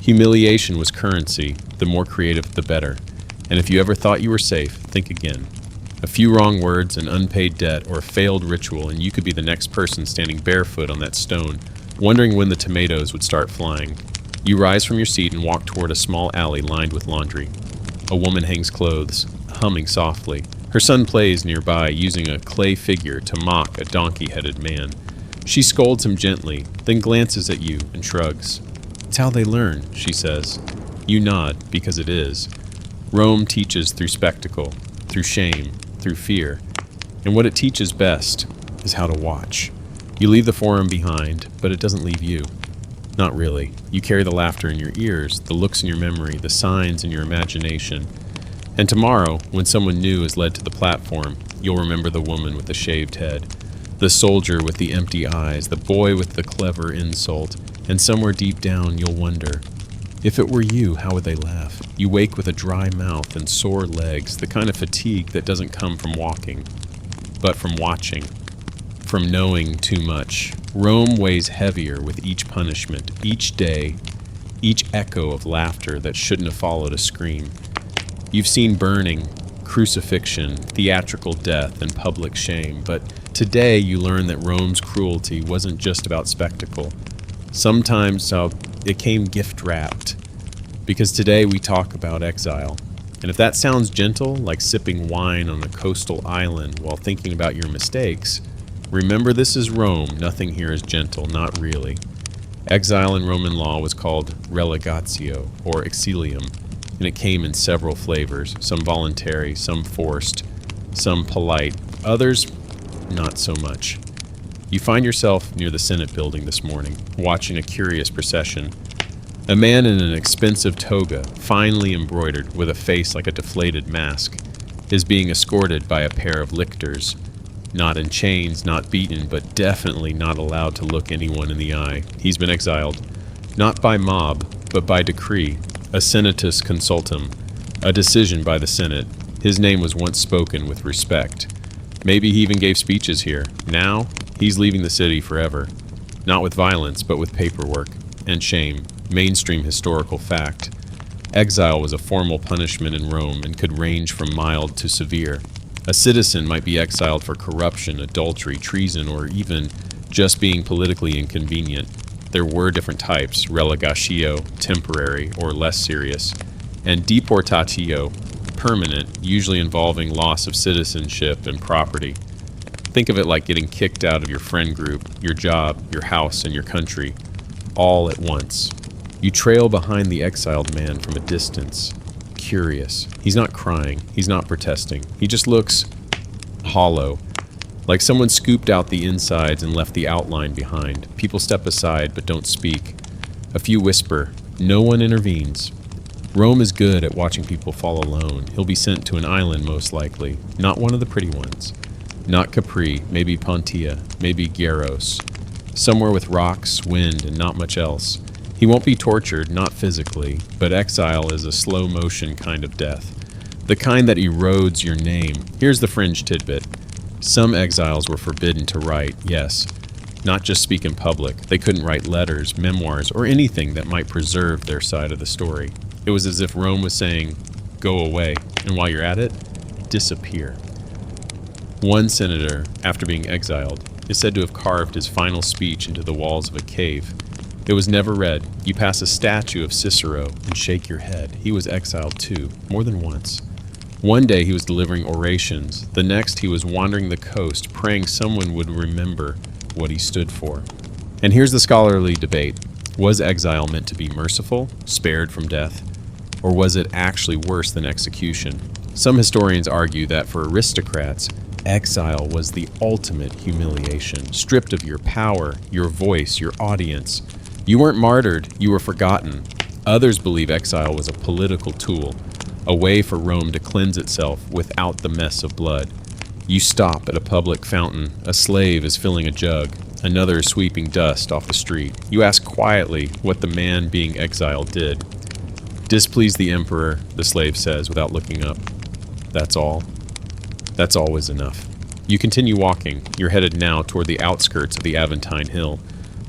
Humiliation was currency. The more creative, the better. And if you ever thought you were safe, think again. A few wrong words, an unpaid debt, or a failed ritual, and you could be the next person standing barefoot on that stone, wondering when the tomatoes would start flying. You rise from your seat and walk toward a small alley lined with laundry. A woman hangs clothes, humming softly. Her son plays nearby, using a clay figure to mock a donkey-headed man. She scolds him gently, then glances at you and shrugs. "It's how they learn," she says. You nod, because it is. Rome teaches through spectacle, through shame, through fear. And what it teaches best is how to watch. You leave the forum behind, but it doesn't leave you. Not really. You carry the laughter in your ears, the looks in your memory, the signs in your imagination. And tomorrow, when someone new is led to the platform, you'll remember the woman with the shaved head, the soldier with the empty eyes, the boy with the clever insult, and somewhere deep down you'll wonder, if it were you, how would they laugh? You wake with a dry mouth and sore legs, the kind of fatigue that doesn't come from walking, but from watching, from knowing too much. Rome weighs heavier with each punishment, each day, each echo of laughter that shouldn't have followed a scream. You've seen burning, crucifixion, theatrical death, and public shame, but today you learn that Rome's cruelty wasn't just about spectacle. Sometimes it came gift-wrapped, because today we talk about exile. And if that sounds gentle, like sipping wine on a coastal island while thinking about your mistakes, remember this is Rome, nothing here is gentle, not really. Exile in Roman law was called relegatio, or exilium, and it came in several flavors, some voluntary, some forced, some polite, others not so much. You find yourself near the Senate building this morning, watching a curious procession. A man in an expensive toga, finely embroidered with a face like a deflated mask, is being escorted by a pair of lictors. Not in chains, not beaten, but definitely not allowed to look anyone in the eye. He's been exiled, not by mob, but by decree, a senatus consultum, a decision by the Senate. His name was once spoken with respect. Maybe he even gave speeches here. Now, he's leaving the city forever. Not with violence, but with paperwork and shame, mainstream historical fact. Exile was a formal punishment in Rome and could range from mild to severe. A citizen might be exiled for corruption, adultery, treason, or even just being politically inconvenient. There were different types, relegatio, temporary, or less serious, and deportatio, permanent, usually involving loss of citizenship and property. Think of it like getting kicked out of your friend group, your job, your house, and your country, all at once. You trail behind the exiled man from a distance, curious. He's not crying, he's not protesting. He just looks hollow, like someone scooped out the insides and left the outline behind. People step aside but don't speak. A few whisper. No one intervenes. Rome is good at watching people fall alone. He'll be sent to an island most likely, not one of the pretty ones. Not Capri, maybe Pontia, maybe Garros. Somewhere with rocks, wind, and not much else. He won't be tortured, not physically, but exile is a slow-motion kind of death. The kind that erodes your name. Here's the fringe tidbit. Some exiles were forbidden to write, yes, not just speak in public. They couldn't write letters, memoirs, or anything that might preserve their side of the story. It was as if Rome was saying, go away, and while you're at it, disappear. One senator, after being exiled, is said to have carved his final speech into the walls of a cave. It was never read. You pass a statue of Cicero and shake your head. He was exiled too, more than once. One day he was delivering orations. The next he was wandering the coast, praying someone would remember what he stood for. And here's the scholarly debate. Was exile meant to be merciful, spared from death? Or was it actually worse than execution? Some historians argue that for aristocrats, exile was the ultimate humiliation, stripped of your power, your voice, your audience. You weren't martyred, you were forgotten. Others believe exile was a political tool, a way for Rome to cleanse itself without the mess of blood. You stop at a public fountain. A slave is filling a jug. Another is sweeping dust off the street. You ask quietly what the man being exiled did. "Displease the emperor," the slave says without looking up. "That's all?" That's always enough. You continue walking. You're headed now toward the outskirts of the Aventine Hill,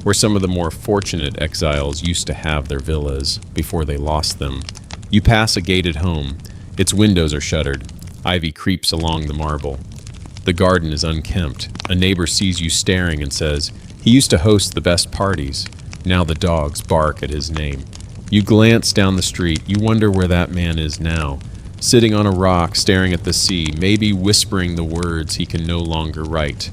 where some of the more fortunate exiles used to have their villas before they lost them. You pass a gated home. Its windows are shuttered. Ivy creeps along the marble. The garden is unkempt. A neighbor sees you staring and says, "He used to host the best parties. Now the dogs bark at his name." You glance down the street. You wonder where that man is now. Sitting on a rock, staring at the sea, maybe whispering the words he can no longer write.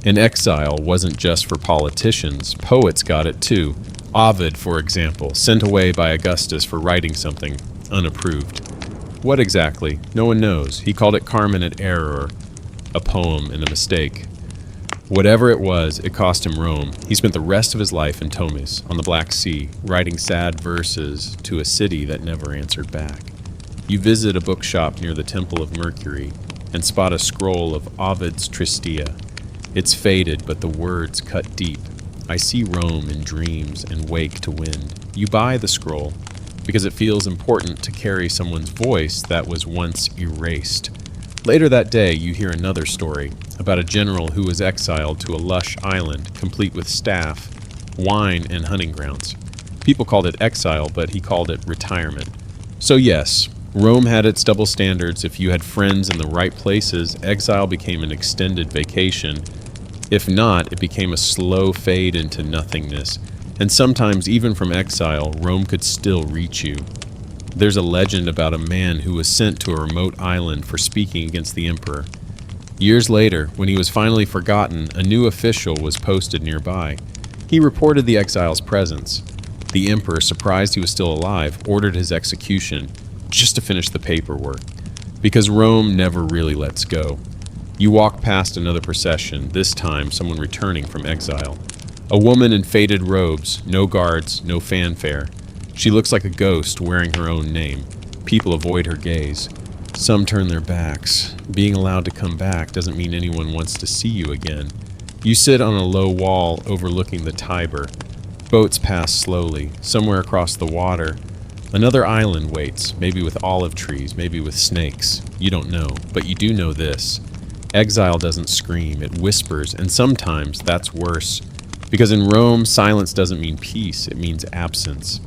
An exile wasn't just for politicians. Poets got it too. Ovid, for example, sent away by Augustus for writing something unapproved. What exactly? No one knows. He called it Carmen et Error, a poem and a mistake. Whatever it was, it cost him Rome. He spent the rest of his life in Tomis, on the Black Sea, writing sad verses to a city that never answered back. You visit a bookshop near the Temple of Mercury and spot a scroll of Ovid's Tristia. It's faded, but the words cut deep. "I see Rome in dreams and wake to wind." You buy the scroll because it feels important to carry someone's voice that was once erased. Later that day, you hear another story about a general who was exiled to a lush island, complete with staff, wine, and hunting grounds. People called it exile, but he called it retirement. So yes, Rome had its double standards. If you had friends in the right places, exile became an extended vacation. If not, it became a slow fade into nothingness. And sometimes, even from exile, Rome could still reach you. There's a legend about a man who was sent to a remote island for speaking against the emperor. Years later, when he was finally forgotten, a new official was posted nearby. He reported the exile's presence. The emperor, surprised he was still alive, ordered his execution, just to finish the paperwork, because Rome never really lets go. You walk past another procession, this time someone returning from exile. A woman in faded robes, no guards, no fanfare. She looks like a ghost wearing her own name. People avoid her gaze. Some turn their backs. Being allowed to come back doesn't mean anyone wants to see you again. You sit on a low wall overlooking the Tiber. Boats pass slowly. Somewhere across the water, another island waits, maybe with olive trees, maybe with snakes. You don't know, but you do know this. Exile doesn't scream, it whispers, and sometimes that's worse. Because in Rome, silence doesn't mean peace, it means absence.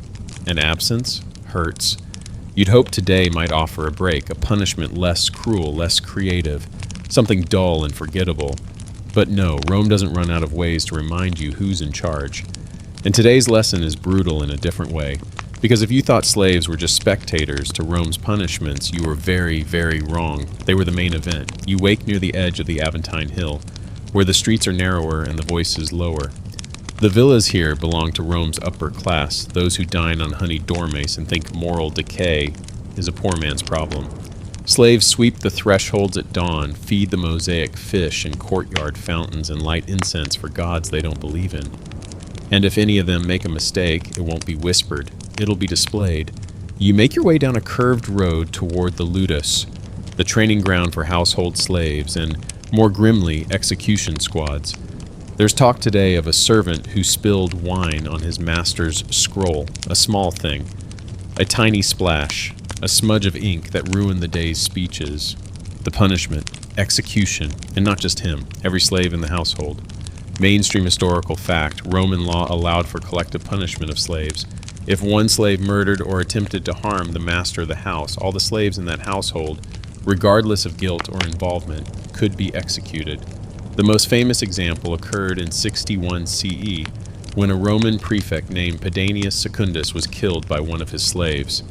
And absence hurts. You'd hope today might offer a break, a punishment less cruel, less creative, something dull and forgettable. But no, Rome doesn't run out of ways to remind you who's in charge. And today's lesson is brutal in a different way. Because if you thought slaves were just spectators to Rome's punishments, you were very, very wrong. They were the main event. You wake near the edge of the Aventine Hill, where the streets are narrower and the voices lower. The villas here belong to Rome's upper class, those who dine on honeyed dormice and think moral decay is a poor man's problem. Slaves sweep the thresholds at dawn, feed the mosaic fish in courtyard fountains, and light incense for gods they don't believe in. And if any of them make a mistake, it won't be whispered. It'll be displayed. You make your way down a curved road toward the ludus, the training ground for household slaves, and, more grimly, execution squads. There's talk today of a servant who spilled wine on his master's scroll, a small thing. A tiny splash, a smudge of ink that ruined the day's speeches. The punishment, execution, and not just him, every slave in the household. Mainstream historical fact, Roman law allowed for collective punishment of slaves. If one slave murdered or attempted to harm the master of the house, all the slaves in that household, regardless of guilt or involvement, could be executed. The most famous example occurred in 61 CE, when a Roman prefect named Pedanius Secundus was killed by one of his slaves.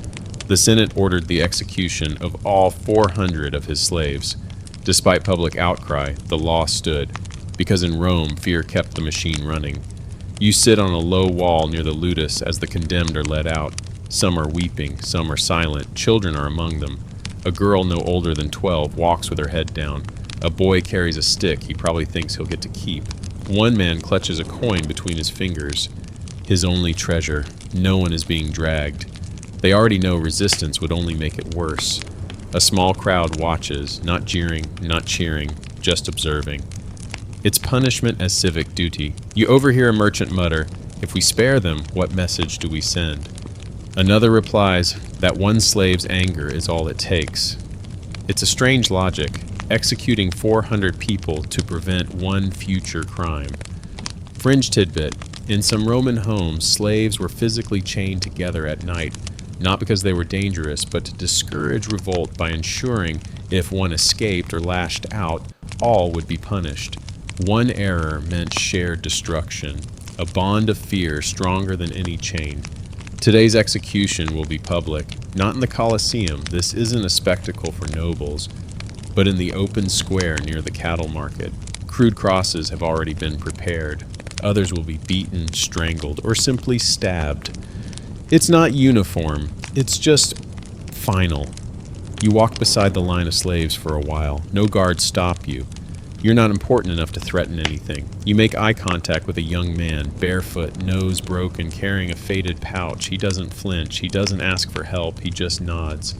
The Senate ordered the execution of all 400 of his slaves. Despite public outcry, the law stood, because in Rome, fear kept the machine running. You sit on a low wall near the ludus as the condemned are led out. Some are weeping, some are silent. Children are among them. A girl no older than 12 walks with her head down. A boy carries a stick he probably thinks he'll get to keep. One man clutches a coin between his fingers, his only treasure. No one is being dragged. They already know resistance would only make it worse. A small crowd watches, not jeering, not cheering, just observing. It's punishment as civic duty. You overhear a merchant mutter, "If we spare them, what message do we send?" Another replies that one slave's anger is all it takes. It's a strange logic, executing 400 people to prevent one future crime. Fringe tidbit: in some Roman homes, slaves were physically chained together at night, not because they were dangerous, but to discourage revolt by ensuring if one escaped or lashed out, all would be punished. One error meant shared destruction, a bond of fear stronger than any chain. Today's execution will be public, not in the Colosseum. This isn't a spectacle for nobles, but in the open square near the cattle market. Crude crosses have already been prepared. Others will be beaten, strangled, or simply stabbed. It's not uniform, it's just final. You walk beside the line of slaves for a while. No guards stop you. You're not important enough to threaten anything. You make eye contact with a young man, barefoot, nose broken, carrying a faded pouch. He doesn't flinch. He doesn't ask for help. He just nods.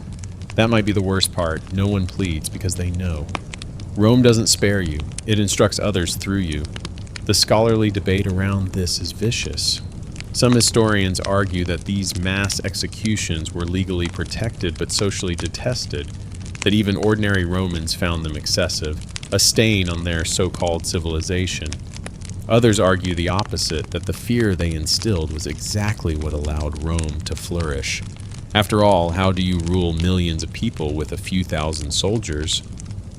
That might be the worst part. No one pleads because they know. Rome doesn't spare you. It instructs others through you. The scholarly debate around this is vicious. Some historians argue that these mass executions were legally protected but socially detested, that even ordinary Romans found them excessive, a stain on their so-called civilization. Others argue the opposite, that the fear they instilled was exactly what allowed Rome to flourish. After all, how do you rule millions of people with a few thousand soldiers?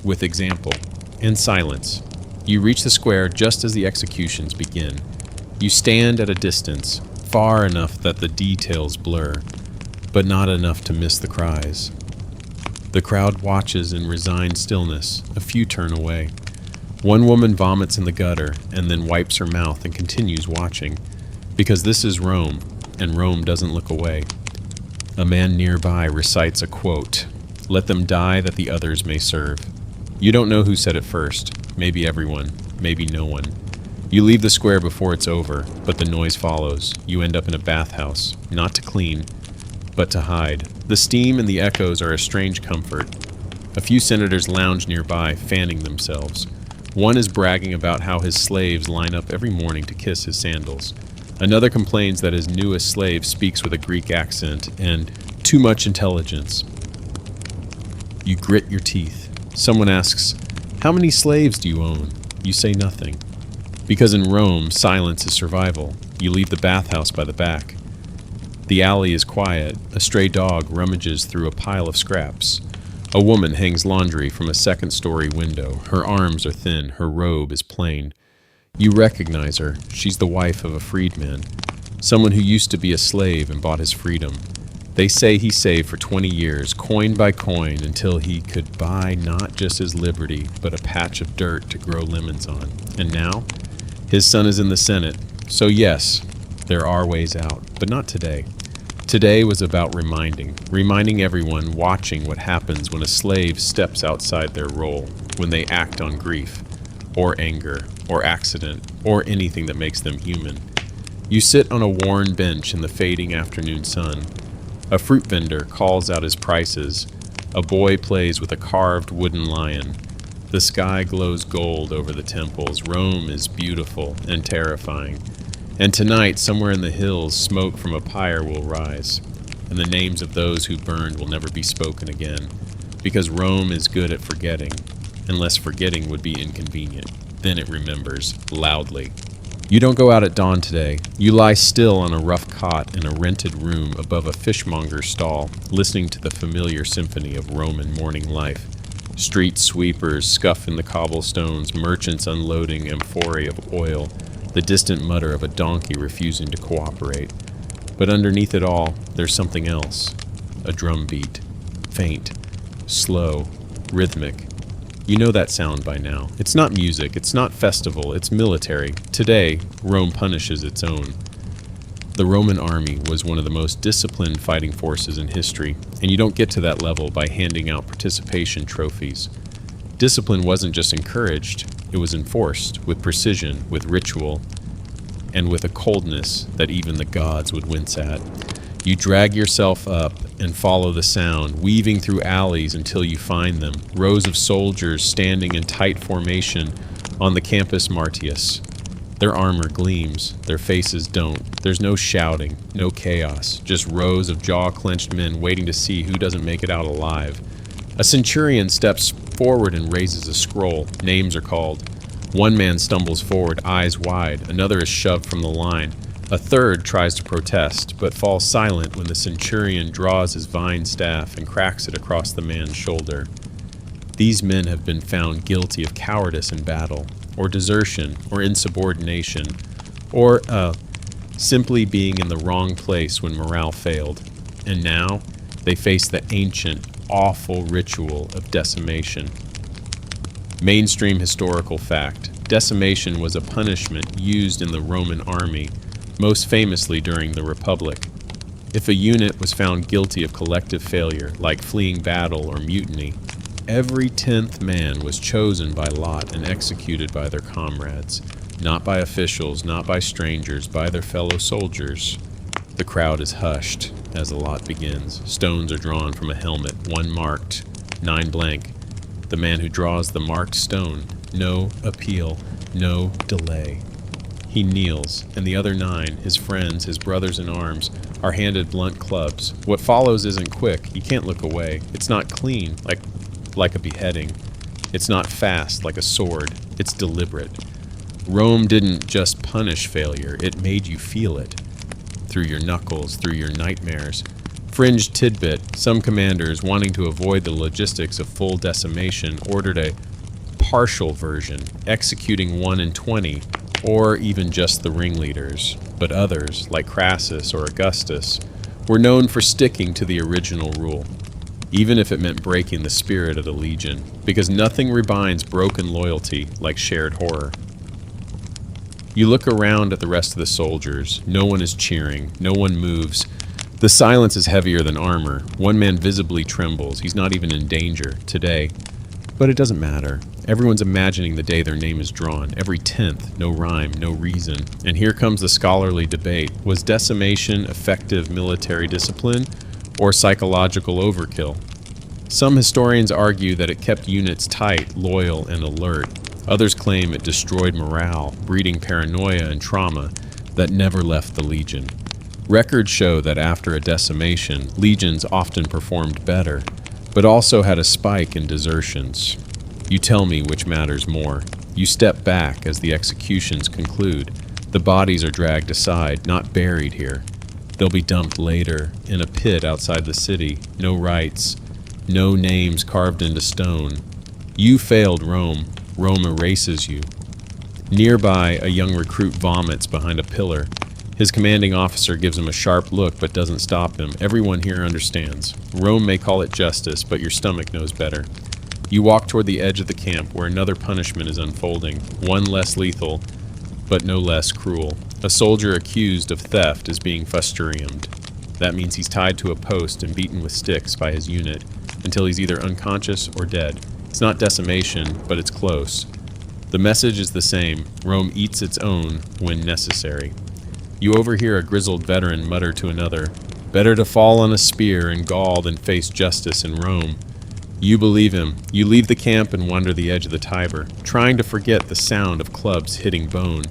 With example and silence. You reach the square just as the executions begin. You stand at a distance, far enough that the details blur, but not enough to miss the cries. The crowd watches in resigned stillness. A few turn away. One woman vomits in the gutter and then wipes her mouth and continues watching, because this is Rome, and Rome doesn't look away. A man nearby recites a quote, "Let them die that the others may serve." You don't know who said it first. Maybe everyone, maybe no one. You leave the square before it's over, but the noise follows. You end up in a bathhouse, not to clean, but to hide. The steam and the echoes are a strange comfort. A few senators lounge nearby, fanning themselves. One is bragging about how his slaves line up every morning to kiss his sandals. Another complains that his newest slave speaks with a Greek accent and too much intelligence. You grit your teeth. Someone asks, "How many slaves do you own?" You say nothing. Because in Rome, silence is survival. You leave the bathhouse by the back. The alley is quiet. A stray dog rummages through a pile of scraps. A woman hangs laundry from a second-story window. Her arms are thin. Her robe is plain. You recognize her. She's the wife of a freedman, someone who used to be a slave and bought his freedom. They say he saved for 20 years, coin by coin, until he could buy not just his liberty, but a patch of dirt to grow lemons on. And now, his son is in the Senate. So yes, there are ways out, but not today. Today was about reminding everyone watching what happens when a slave steps outside their role, when they act on grief, or anger, or accident, or anything that makes them human. You sit on a worn bench in the fading afternoon sun. A fruit vendor calls out his prices. A boy plays with a carved wooden lion. The sky glows gold over the temples. Rome is beautiful and terrifying. And tonight, somewhere in the hills, smoke from a pyre will rise, and the names of those who burned will never be spoken again, because Rome is good at forgetting, unless forgetting would be inconvenient. Then it remembers, loudly. You don't go out at dawn today. You lie still on a rough cot in a rented room above a fishmonger's stall, listening to the familiar symphony of Roman morning life. Street sweepers scuff in the cobblestones, merchants unloading amphorae of oil, the distant mutter of a donkey refusing to cooperate. But underneath it all, there's something else. A drum beat. Faint. Slow. Rhythmic. You know that sound by now. It's not music, it's not festival, it's military. Today, Rome punishes its own. The Roman army was one of the most disciplined fighting forces in history, and you don't get to that level by handing out participation trophies. Discipline wasn't just encouraged, it was enforced, with precision, with ritual, and with a coldness that even the gods would wince at. You drag yourself up and follow the sound, weaving through alleys until you find them, rows of soldiers standing in tight formation on the Campus Martius. Their armor gleams, their faces don't. There's no shouting, no chaos, just rows of jaw-clenched men waiting to see who doesn't make it out alive. A centurion steps forward and raises a scroll. Names are called. One man stumbles forward, eyes wide. Another is shoved from the line. A third tries to protest, but falls silent when the centurion draws his vine staff and cracks it across the man's shoulder. These men have been found guilty of cowardice in battle, or desertion, or insubordination, or simply being in the wrong place when morale failed. And now they face the ancient, awful ritual of decimation. Mainstream historical fact: decimation was a punishment used in the Roman army, most famously during the Republic. If a unit was found guilty of collective failure, like fleeing battle or mutiny, every 10th man was chosen by lot and executed by their comrades, not by officials, not by strangers, by their fellow soldiers. The crowd is hushed as the lot begins. Stones are drawn from a helmet, one marked, 9 blank. The man who draws the marked stone, no appeal, no delay. He kneels, and the other 9, his friends, his brothers in arms, are handed blunt clubs. What follows isn't quick. You can't look away. It's not clean, like a beheading. It's not fast, like a sword. It's deliberate. Rome didn't just punish failure. It made you feel it. Through your knuckles, through your nightmares. Fringe tidbit: some commanders, wanting to avoid the logistics of full decimation, ordered a partial version, executing 1 in 20, or even just the ringleaders. But others, like Crassus or Augustus, were known for sticking to the original rule, even if it meant breaking the spirit of the legion, because nothing rebinds broken loyalty like shared horror. You look around at the rest of the soldiers. No one is cheering. No one moves. The silence is heavier than armor. One man visibly trembles. He's not even in danger today. But it doesn't matter. Everyone's imagining the day their name is drawn. Every 10th, no rhyme, no reason. And here comes the scholarly debate. Was decimation effective military discipline or psychological overkill? Some historians argue that it kept units tight, loyal, and alert. Others claim it destroyed morale, breeding paranoia and trauma that never left the legion. Records show that after a decimation, legions often performed better, but also had a spike in desertions. You tell me which matters more. You step back as the executions conclude. The bodies are dragged aside, not buried here. They'll be dumped later, in a pit outside the city. No rites, no names carved into stone. You failed Rome. Rome erases you. Nearby, a young recruit vomits behind a pillar. His commanding officer gives him a sharp look but doesn't stop him. Everyone here understands. Rome may call it justice, but your stomach knows better. You walk toward the edge of the camp where another punishment is unfolding, one less lethal, but no less cruel. A soldier accused of theft is being fusturiumed. That means he's tied to a post and beaten with sticks by his unit until he's either unconscious or dead. It's not decimation, but it's close. The message is the same. Rome eats its own when necessary. You overhear a grizzled veteran mutter to another, "Better to fall on a spear in Gaul than face justice in Rome." You believe him. You leave the camp and wander the edge of the Tiber, trying to forget the sound of clubs hitting bone.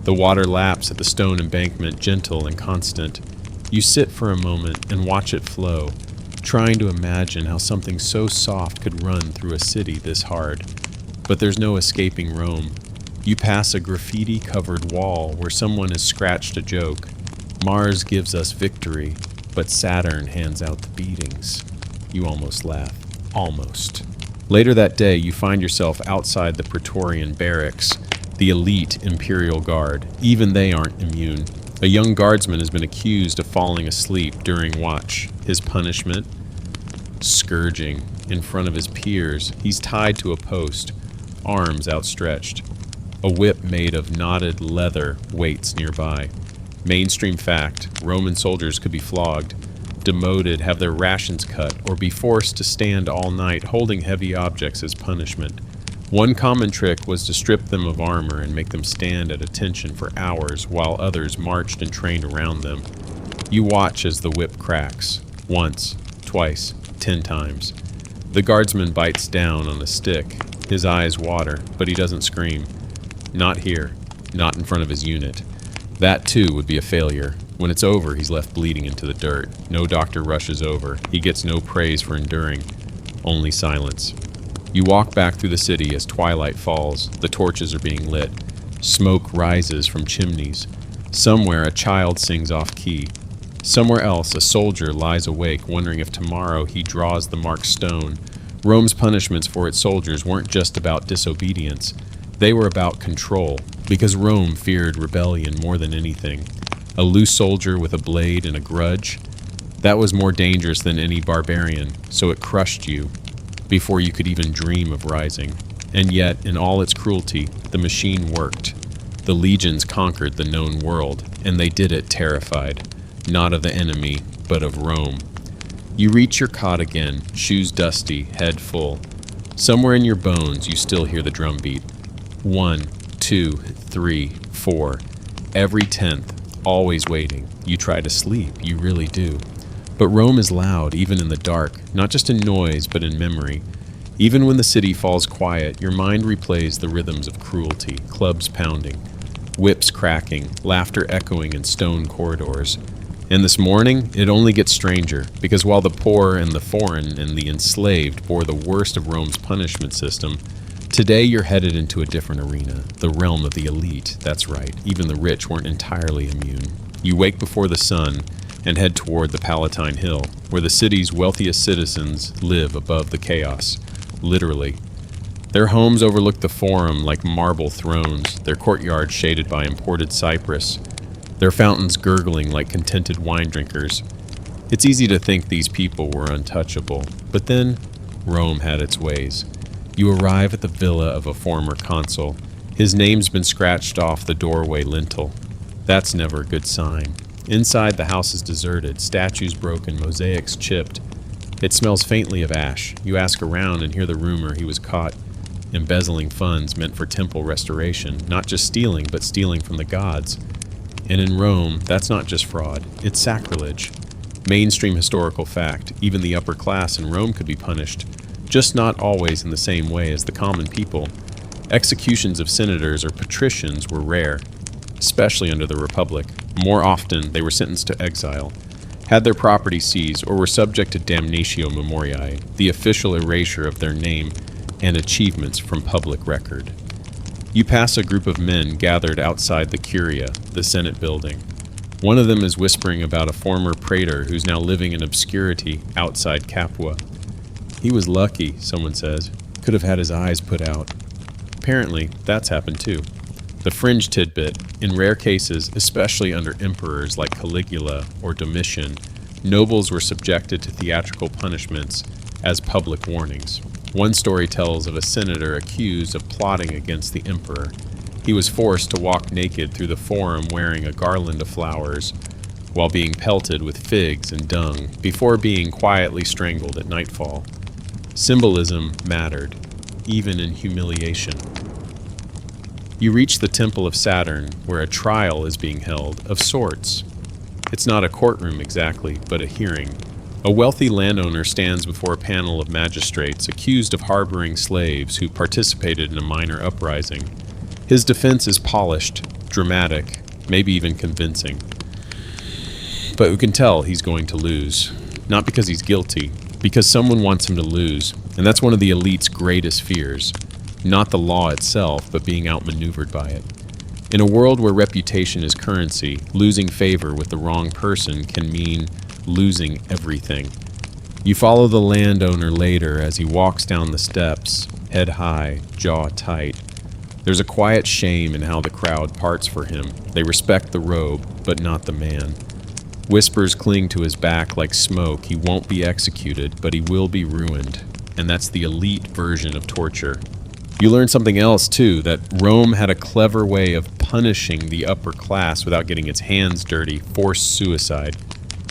The water laps at the stone embankment, gentle and constant. You sit for a moment and watch it flow, trying to imagine how something so soft could run through a city this hard. But there's no escaping Rome. You pass a graffiti-covered wall where someone has scratched a joke. Mars gives us victory, but Saturn hands out the beatings. You almost laugh. Almost. Later that day, you find yourself outside the Praetorian barracks, the elite Imperial Guard. Even they aren't immune. A young guardsman has been accused of falling asleep during watch. His punishment? Scourging in front of his peers. He's tied to a post, arms outstretched. A whip made of knotted leather waits nearby. Mainstream fact: Roman soldiers could be flogged, demoted, have their rations cut, or be forced to stand all night holding heavy objects as punishment. One common trick was to strip them of armor and make them stand at attention for hours while others marched and trained around them. You watch as the whip cracks. Once, twice, 10 times. The guardsman bites down on a stick. His eyes water, but he doesn't scream. Not here. Not in front of his unit. That, too, would be a failure. When it's over, he's left bleeding into the dirt. No doctor rushes over. He gets no praise for enduring. Only silence. You walk back through the city as twilight falls. The torches are being lit. Smoke rises from chimneys. Somewhere, a child sings off-key. Somewhere else, a soldier lies awake, wondering if tomorrow he draws the marked stone. Rome's punishments for its soldiers weren't just about disobedience. They were about control, because Rome feared rebellion more than anything. A loose soldier with a blade and a grudge, that was more dangerous than any barbarian, so it crushed you before you could even dream of rising. And yet, in all its cruelty, the machine worked. The legions conquered the known world, and they did it terrified. Not of the enemy, but of Rome. You reach your cot again, shoes dusty, head full. Somewhere in your bones you still hear the drumbeat. 1, 2, 3, 4. Every 10th, always waiting. You try to sleep, you really do. But Rome is loud, even in the dark, not just in noise, but in memory. Even when the city falls quiet, your mind replays the rhythms of cruelty, clubs pounding, whips cracking, laughter echoing in stone corridors. And this morning, it only gets stranger, because while the poor and the foreign and the enslaved bore the worst of Rome's punishment system, today you're headed into a different arena, the realm of the elite. That's right, even the rich weren't entirely immune. You wake before the sun and head toward the Palatine Hill, where the city's wealthiest citizens live above the chaos, literally. Their homes overlook the Forum like marble thrones, their courtyards shaded by imported cypress, their fountains gurgling like contented wine drinkers. It's easy to think these people were untouchable, but then Rome had its ways. You arrive at the villa of a former consul. His name's been scratched off the doorway lintel. That's never a good sign. Inside, the house is deserted, statues broken, mosaics chipped. It smells faintly of ash. You ask around and hear the rumor he was caught embezzling funds meant for temple restoration, not just stealing, but stealing from the gods. And in Rome, that's not just fraud, it's sacrilege. Mainstream historical fact, even the upper class in Rome could be punished, just not always in the same way as the common people. Executions of senators or patricians were rare, especially under the Republic. More often, they were sentenced to exile, had their property seized, or were subject to damnatio memoriae, the official erasure of their name and achievements from public record. You pass a group of men gathered outside the Curia, the Senate building. One of them is whispering about a former praetor who's now living in obscurity outside Capua. He was lucky, someone says. Could have had his eyes put out. Apparently, that's happened too. The fringe tidbit, in rare cases, especially under emperors like Caligula or Domitian, nobles were subjected to theatrical punishments as public warnings. One story tells of a senator accused of plotting against the emperor. He was forced to walk naked through the forum wearing a garland of flowers, while being pelted with figs and dung, before being quietly strangled at nightfall. Symbolism mattered, even in humiliation. You reach the Temple of Saturn, where a trial is being held, of sorts. It's not a courtroom exactly, but a hearing. A wealthy landowner stands before a panel of magistrates accused of harboring slaves who participated in a minor uprising. His defense is polished, dramatic, maybe even convincing. But who can tell he's going to lose? Not because he's guilty, because someone wants him to lose, and that's one of the elite's greatest fears. Not the law itself, but being outmaneuvered by it. In a world where reputation is currency, losing favor with the wrong person can mean losing everything. You follow the landowner later as he walks down the steps, head high, jaw tight. There's a quiet shame in how the crowd parts for him. They respect the robe, but not the man. Whispers cling to his back like smoke. He won't be executed, but he will be ruined. And that's the elite version of torture. You learn something else, too, that Rome had a clever way of punishing the upper class without getting its hands dirty, forced suicide.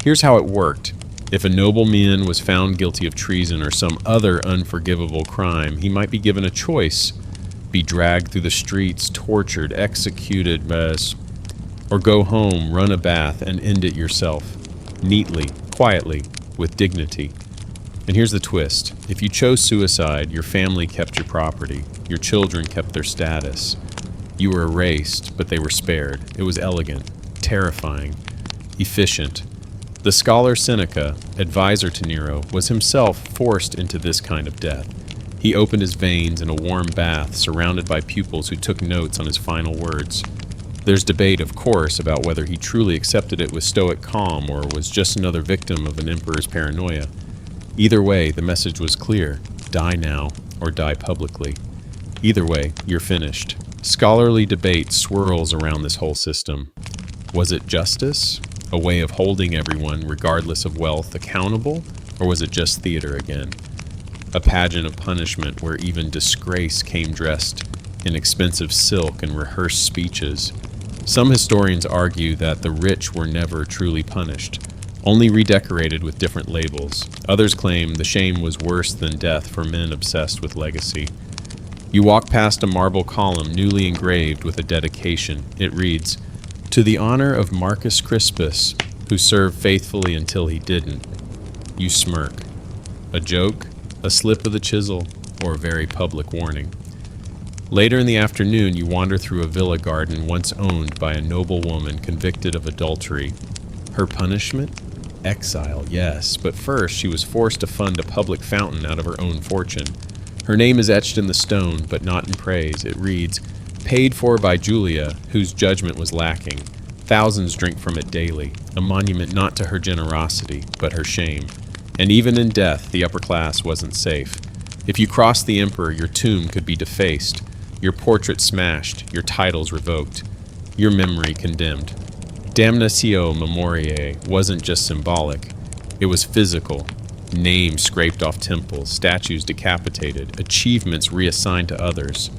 Here's how it worked. If a nobleman was found guilty of treason or some other unforgivable crime, he might be given a choice. Be dragged through the streets, tortured, executed, or go home, run a bath, and end it yourself. neatly, quietly, with dignity. And here's the twist. If you chose suicide, your family kept your property, your children kept their status. You were erased, but they were spared. It was elegant, terrifying, efficient. The scholar Seneca, advisor to Nero, was himself forced into this kind of death. He opened his veins in a warm bath, surrounded by pupils who took notes on his final words. There's debate, of course, about whether he truly accepted it with stoic calm or was just another victim of an emperor's paranoia. Either way, the message was clear: die now or die publicly. Either way, you're finished. Scholarly debate swirls around this whole system. Was it justice? A way of holding everyone, regardless of wealth, accountable? Or was it just theater again? A pageant of punishment where even disgrace came dressed in expensive silk and rehearsed speeches. Some historians argue that the rich were never truly punished, only redecorated with different labels. Others claim the shame was worse than death for men obsessed with legacy. You walk past a marble column newly engraved with a dedication. It reads, "To the honor of Marcus Crispus, who served faithfully until he didn't." You smirk. A joke, a slip of the chisel, or a very public warning. Later in the afternoon, you wander through a villa garden once owned by a noble woman convicted of adultery. Her punishment? Exile, yes, but first she was forced to fund a public fountain out of her own fortune. Her name is etched in the stone, but not in praise. It reads, "Paid for by Julia, whose judgment was lacking. Thousands drink from it daily, a monument not to her generosity, but her shame. And even in death, the upper class wasn't safe. If you crossed the emperor, your tomb could be defaced, your portrait smashed, your titles revoked, your memory condemned. Damnatio memoriae wasn't just symbolic, it was physical. Names scraped off temples, statues decapitated, achievements reassigned to others.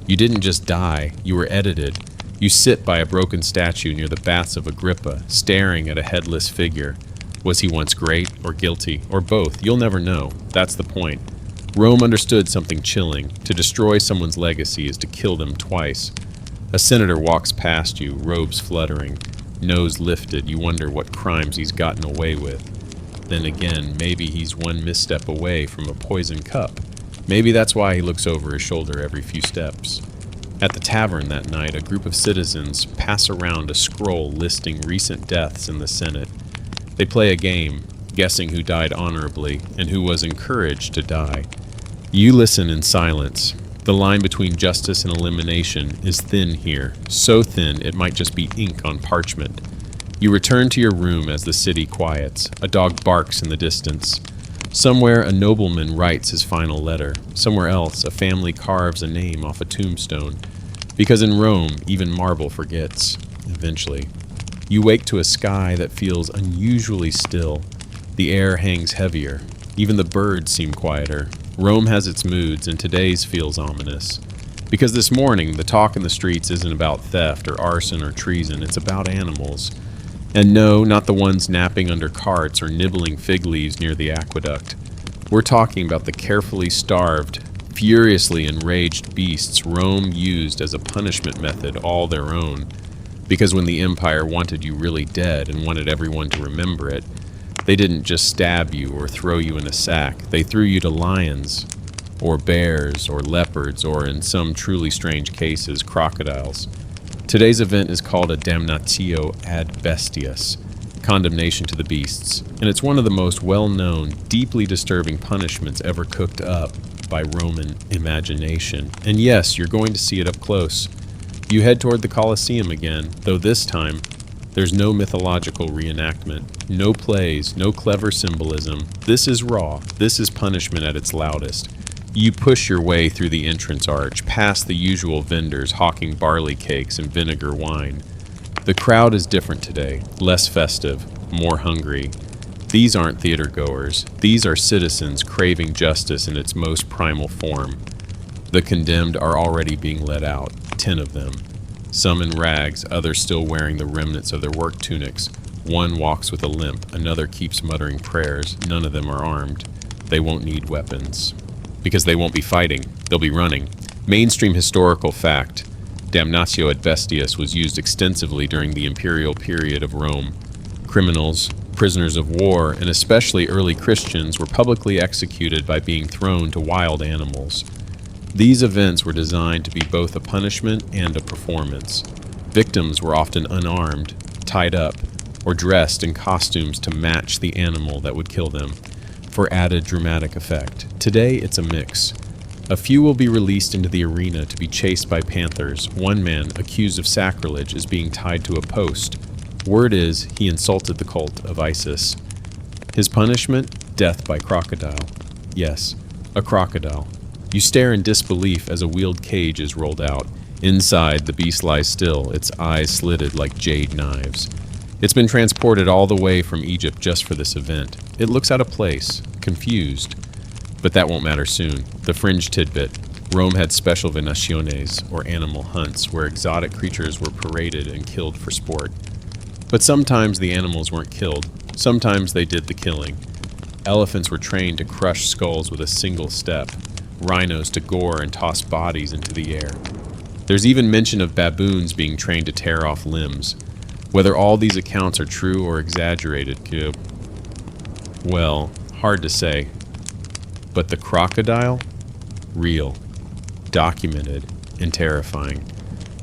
You didn't just die, you were edited. You sit by a broken statue near the baths of Agrippa, staring at a headless figure. Was he once great or guilty, or both? You'll never know. That's the point. Rome understood something chilling. To destroy someone's legacy is to kill them twice. A senator walks past you, robes fluttering, nose lifted. You wonder what crimes he's gotten away with. Then again, maybe he's one misstep away from a poisoned cup. Maybe that's why he looks over his shoulder every few steps. At the tavern that night, a group of citizens pass around a scroll listing recent deaths in the Senate. They play a game, guessing who died honorably and who was encouraged to die. You listen in silence. The line between justice and elimination is thin here, so thin it might just be ink on parchment. You return to your room as the city quiets. A dog barks in the distance. Somewhere a nobleman writes his final letter. Somewhere else a family carves a name off a tombstone. Because in Rome, even marble forgets, eventually. You wake to a sky that feels unusually still. The air hangs heavier. Even the birds seem quieter. Rome has its moods, and today's feels ominous. Because this morning, the talk in the streets isn't about theft or arson or treason. It's about animals. And no, not the ones napping under carts or nibbling fig leaves near the aqueduct. We're talking about the carefully starved, furiously enraged beasts Rome used as a punishment method all their own. Because when the empire wanted you really dead and wanted everyone to remember it, they didn't just stab you or throw you in a sack. They threw you to lions, or bears, or leopards, or in some truly strange cases, crocodiles. Today's event is called a damnatio ad bestias, condemnation to the beasts, and it's one of the most well-known, deeply disturbing punishments ever cooked up by Roman imagination. And yes, you're going to see it up close. You head toward the Colosseum again, though this time, there's no mythological reenactment, no plays, no clever symbolism. This is raw. This is punishment at its loudest. You push your way through the entrance arch, past the usual vendors hawking barley cakes and vinegar wine. The crowd is different today, less festive, more hungry. These aren't theater goers. These are citizens craving justice in its most primal form. The condemned are already being let out, 10 of them. Some in rags, others still wearing the remnants of their work tunics. One walks with a limp, another keeps muttering prayers. None of them are armed. They won't need weapons. Because they won't be fighting, they'll be running. Mainstream historical fact, damnatio ad bestias was used extensively during the imperial period of Rome. Criminals, Prisoners of war, and especially early Christians, were publicly executed by being thrown to wild animals. These events were designed to be both a punishment and a performance. Victims were often unarmed, tied up, or dressed in costumes to match the animal that would kill them, for added dramatic effect. Today, it's a mix. A few will be released into the arena to be chased by panthers. One man, accused of sacrilege, is being tied to a post. Word is he insulted the cult of Isis. His punishment? Death by crocodile. Yes, a crocodile. You stare in disbelief as a wheeled cage is rolled out. Inside, the beast lies still, its eyes slitted like jade knives. It's been transported all the way from Egypt just for this event. It looks out of place, confused. But that won't matter soon. The fringe tidbit. Rome had special venaciones, or animal hunts, where exotic creatures were paraded and killed for sport. But sometimes the animals weren't killed. Sometimes they did the killing. Elephants were trained to crush skulls with a single step. Rhinos to gore and toss bodies into the air. There's even mention of baboons being trained to tear off limbs. Whether all these accounts are true or exaggerated, well, hard to say. But the crocodile? Real, documented, and terrifying.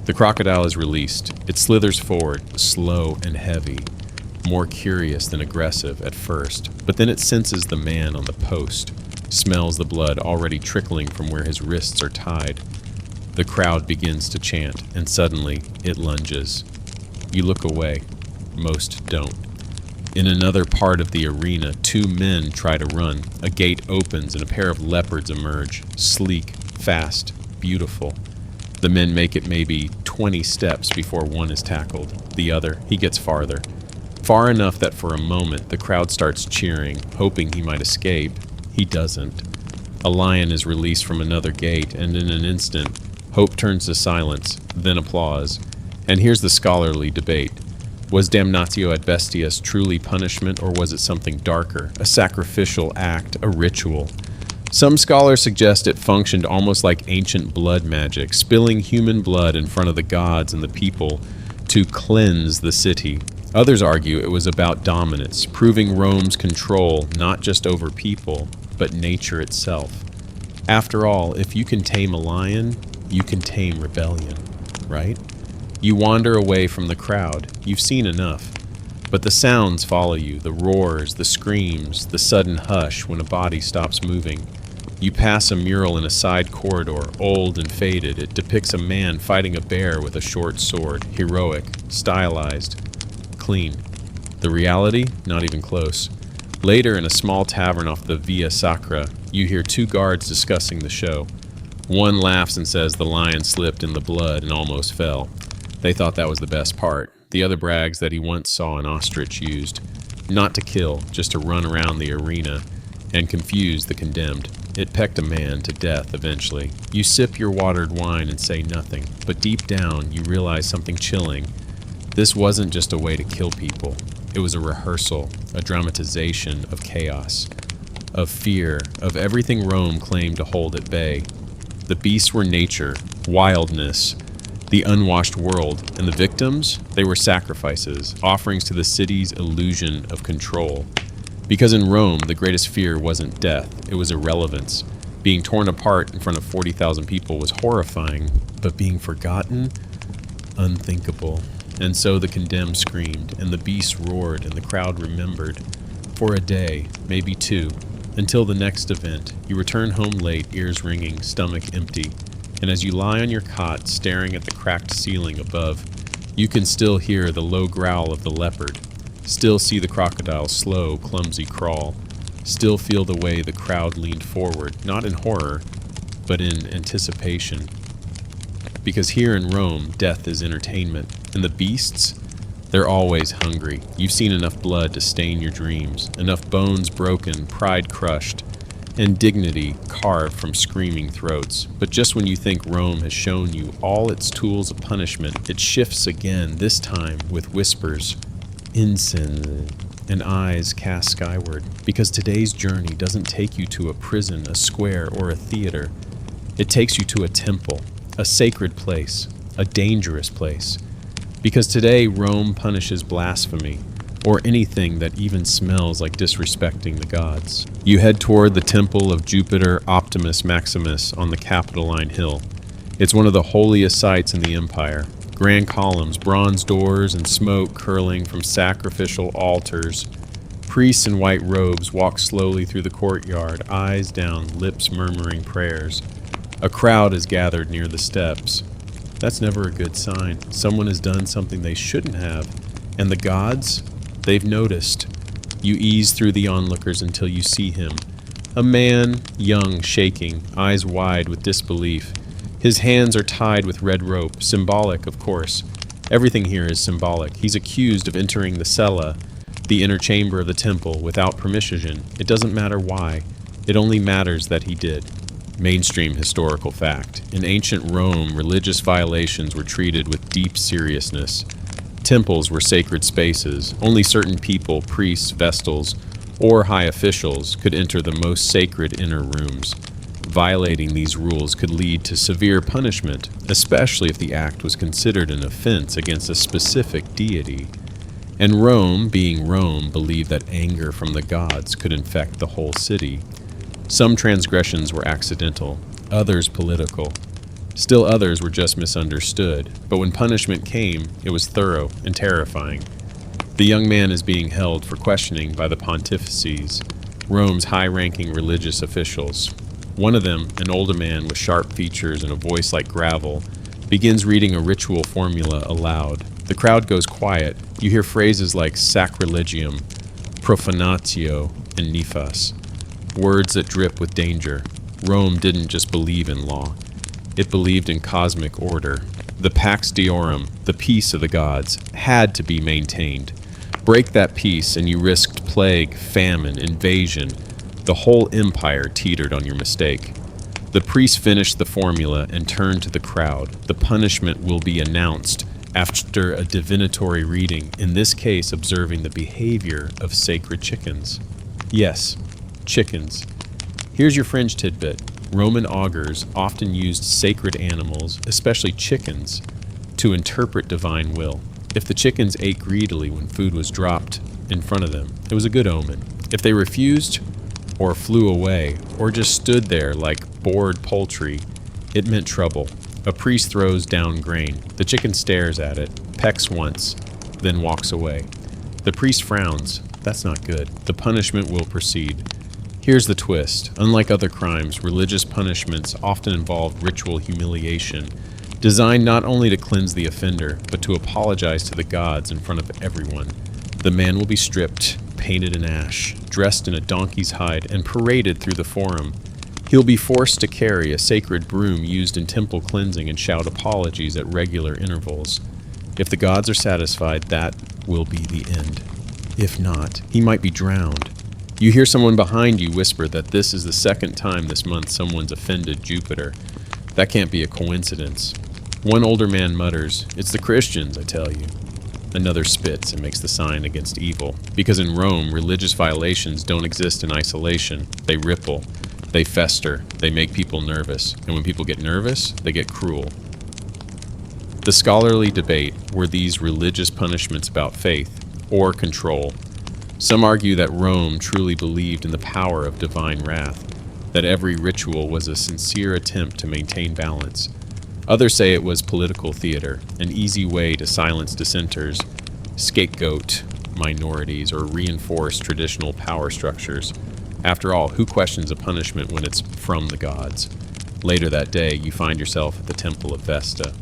The crocodile is released. It slithers forward, slow and heavy, more curious than aggressive at first, but then it senses the man on the post, smells the blood already trickling from where his wrists are tied. The crowd begins to chant, and suddenly it lunges. You look away. Most don't. In another part of the arena, two men try to run. A gate opens and a pair of leopards emerge, sleek, fast, beautiful. The men make it maybe 20 steps before one is tackled. The other, he gets farther. Far enough that for a moment the crowd starts cheering, hoping he might escape. He doesn't. A lion is released from another gate, and in an instant, hope turns to silence, then applause. And here's the scholarly debate. Was damnatio ad bestias truly punishment, or was it something darker, a sacrificial act, a ritual? Some scholars suggest it functioned almost like ancient blood magic, spilling human blood in front of the gods and the people to cleanse the city. Others argue it was about dominance, proving Rome's control not just over people, but nature itself. After all, if you can tame a lion, you can tame rebellion, right? You wander away from the crowd. You've seen enough. But the sounds follow you, the roars, the screams, the sudden hush when a body stops moving. You pass a mural in a side corridor, old and faded. It depicts a man fighting a bear with a short sword, heroic, stylized, clean. The reality? Not even close. Later, in a small tavern off the Via Sacra, you hear two guards discussing the show. One laughs and says the lion slipped in the blood and almost fell. They thought that was the best part. The other brags that he once saw an ostrich used, not to kill, just to run around the arena and confuse the condemned. It pecked a man to death eventually. You sip your watered wine and say nothing, but deep down you realize something chilling. This wasn't just a way to kill people. It was a rehearsal, a dramatization of chaos, of fear, of everything Rome claimed to hold at bay. The beasts were nature, wildness, the unwashed world, and the victims, they were sacrifices, offerings to the city's illusion of control. Because in Rome, the greatest fear wasn't death, it was irrelevance. Being torn apart in front of 40,000 people was horrifying, but being forgotten? Unthinkable. And so the condemned screamed, and the beasts roared, and the crowd remembered. For a day, maybe two, until the next event, you return home late, ears ringing, stomach empty. And as you lie on your cot, staring at the cracked ceiling above, you can still hear the low growl of the leopard, still see the crocodile's slow, clumsy crawl, still feel the way the crowd leaned forward, not in horror, but in anticipation. Because here in Rome, death is entertainment, and the beasts, they're always hungry. You've seen enough blood to stain your dreams, enough bones broken, pride crushed, and dignity carved from screaming throats. But just when you think Rome has shown you all its tools of punishment, it shifts again, this time with whispers, incense, and eyes cast skyward. Because today's journey doesn't take you to a prison, a square, or a theater. It takes you to a temple, a sacred place, a dangerous place. Because today Rome punishes blasphemy, or anything that even smells like disrespecting the gods. You head toward the temple of Jupiter Optimus Maximus on the Capitoline Hill. It's one of the holiest sites in the empire. Grand columns, bronze doors, and smoke curling from sacrificial altars. Priests in white robes walk slowly through the courtyard, eyes down, lips murmuring prayers. A crowd is gathered near the steps. That's never a good sign. Someone has done something they shouldn't have. And the gods? They've noticed. You ease through the onlookers until you see him. A man, young, shaking, eyes wide with disbelief. His hands are tied with red rope, symbolic, of course. Everything here is symbolic. He's accused of entering the cella, the inner chamber of the temple, without permission. It doesn't matter why. It only matters that he did. Mainstream historical fact. In ancient Rome, religious violations were treated with deep seriousness. Temples were sacred spaces. Only certain people, priests, vestals, or high officials could enter the most sacred inner rooms. Violating these rules could lead to severe punishment, especially if the act was considered an offense against a specific deity. And Rome, being Rome, believed that anger from the gods could infect the whole city. Some transgressions were accidental, others political. Still others were just misunderstood, but when punishment came, it was thorough and terrifying. The young man is being held for questioning by the pontifices, Rome's high-ranking religious officials. One of them, an older man with sharp features and a voice like gravel, begins reading a ritual formula aloud. The crowd goes quiet. You hear phrases like sacrilegium, profanatio, and nefas, words that drip with danger. Rome didn't just believe in law. It believed in cosmic order. The Pax Deorum, the peace of the gods, had to be maintained. Break that peace and you risked plague, famine, invasion. The whole empire teetered on your mistake. The priest finished the formula and turned to the crowd. The punishment will be announced after a divinatory reading, in this case observing the behavior of sacred chickens. Yes, chickens. Here's your fringe tidbit. Roman augurs often used sacred animals, especially chickens, to interpret divine will. If the chickens ate greedily when food was dropped in front of them, it was a good omen. If they refused, or flew away, or just stood there like bored poultry, it meant trouble. A priest throws down grain. The chicken stares at it, pecks once, then walks away. The priest frowns. That's not good. The punishment will proceed. Here's the twist. Unlike other crimes, religious punishments often involve ritual humiliation, designed not only to cleanse the offender, but to apologize to the gods in front of everyone. The man will be stripped, painted in ash, dressed in a donkey's hide, and paraded through the forum. He'll be forced to carry a sacred broom used in temple cleansing and shout apologies at regular intervals. If the gods are satisfied, that will be the end. If not, he might be drowned. You hear someone behind you whisper that this is the second time this month someone's offended Jupiter. That can't be a coincidence. One older man mutters, "It's the Christians, I tell you." Another spits and makes the sign against evil. Because in Rome, religious violations don't exist in isolation. They ripple. They fester. They make people nervous. And when people get nervous, they get cruel. The scholarly debate, were these religious punishments about faith or control? Some argue that Rome truly believed in the power of divine wrath, that every ritual was a sincere attempt to maintain balance. Others say it was political theater, an easy way to silence dissenters, scapegoat minorities, or reinforce traditional power structures. After all, who questions a punishment when it's from the gods? Later that day, you find yourself at the temple of Vesta.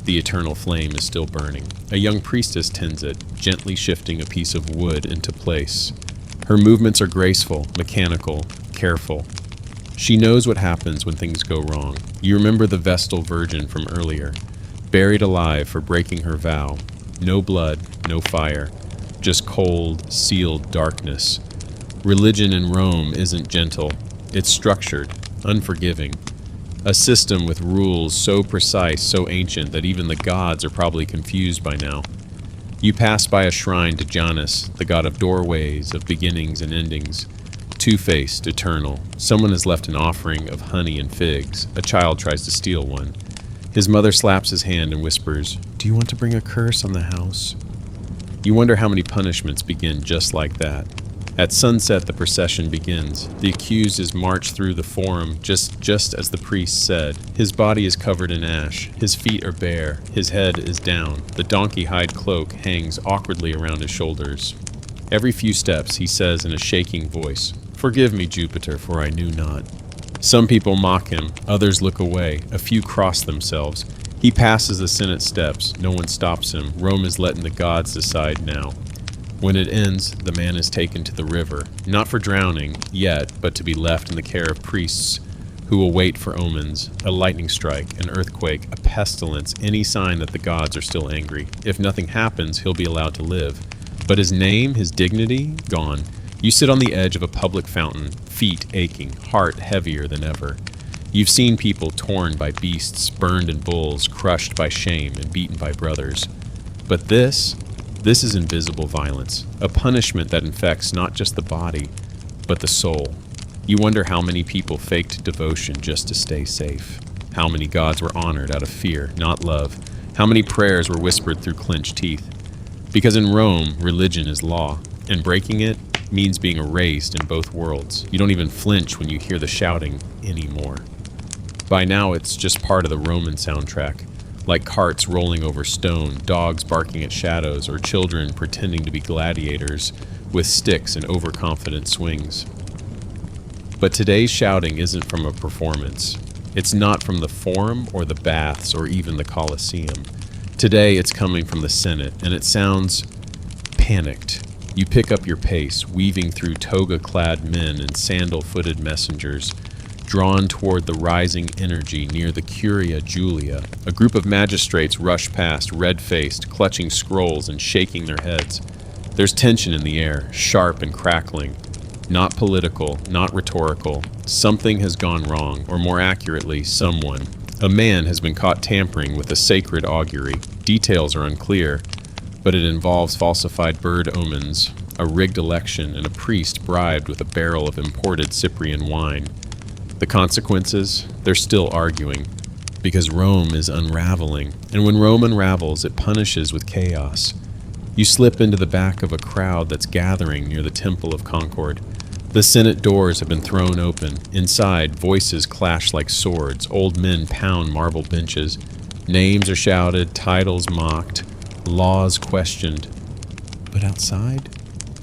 The eternal flame is still burning. A young priestess tends it, gently shifting a piece of wood into place. Her movements are graceful, mechanical, careful. She knows what happens when things go wrong. You remember the Vestal Virgin from earlier, buried alive for breaking her vow. No blood, no fire, just cold, sealed darkness. Religion in Rome isn't gentle. It's structured, unforgiving. A system with rules so precise, so ancient, that even the gods are probably confused by now. You pass by a shrine to Janus, the god of doorways, of beginnings and endings. Two-faced, eternal. Someone has left an offering of honey and figs. A child tries to steal one. His mother slaps his hand and whispers, "Do you want to bring a curse on the house?" You wonder how many punishments begin just like that. At sunset, the procession begins. The accused is marched through the forum just as the priest said. His body is covered in ash. His feet are bare. His head is down. The donkey hide cloak hangs awkwardly around his shoulders. Every few steps, he says in a shaking voice, "Forgive me, Jupiter, for I knew not." Some people mock him. Others look away. A few cross themselves. He passes the Senate steps. No one stops him. Rome is letting the gods decide now. When it ends, the man is taken to the river, not for drowning yet, but to be left in the care of priests who will wait for omens, a lightning strike, an earthquake, a pestilence, any sign that the gods are still angry. If nothing happens, he'll be allowed to live. But his name, his dignity, gone. You sit on the edge of a public fountain, feet aching, heart heavier than ever. You've seen people torn by beasts, burned in bulls, crushed by shame, and beaten by brothers. But this is invisible violence, a punishment that infects not just the body, but the soul. You wonder how many people faked devotion just to stay safe. How many gods were honored out of fear, not love. How many prayers were whispered through clenched teeth. Because in Rome, religion is law, and breaking it means being erased in both worlds. You don't even flinch when you hear the shouting anymore. By now, it's just part of the Roman soundtrack. Like carts rolling over stone, dogs barking at shadows, or children pretending to be gladiators with sticks and overconfident swings. But today's shouting isn't from a performance. It's not from the Forum or the Baths or even the Colosseum. Today it's coming from the Senate, and it sounds panicked. You pick up your pace, weaving through toga-clad men and sandal-footed messengers, drawn toward the rising energy near the Curia Julia. A group of magistrates rush past, red-faced, clutching scrolls and shaking their heads. There's tension in the air, sharp and crackling. Not political, not rhetorical. Something has gone wrong, or more accurately, someone. A man has been caught tampering with a sacred augury. Details are unclear, but it involves falsified bird omens, a rigged election, and a priest bribed with a barrel of imported Cyprian wine. The consequences? They're still arguing, because Rome is unraveling, and when Rome unravels, it punishes with chaos. You slip into the back of a crowd that's gathering near the Temple of Concord. The Senate doors have been thrown open. Inside, voices clash like swords. Old men pound marble benches. Names are shouted, titles mocked, laws questioned. But outside,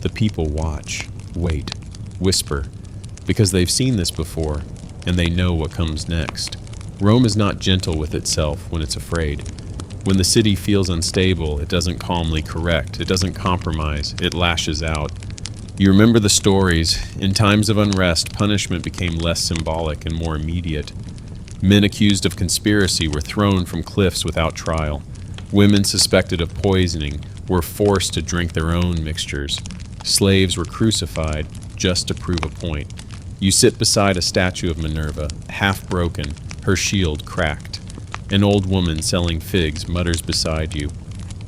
the people watch, wait, whisper, because they've seen this before, and they know what comes next. Rome is not gentle with itself when it's afraid. When the city feels unstable, it doesn't calmly correct, it doesn't compromise, it lashes out. You remember the stories. In times of unrest, punishment became less symbolic and more immediate. Men accused of conspiracy were thrown from cliffs without trial. Women suspected of poisoning were forced to drink their own mixtures. Slaves were crucified just to prove a point. You sit beside a statue of Minerva, half broken, her shield cracked. An old woman selling figs mutters beside you.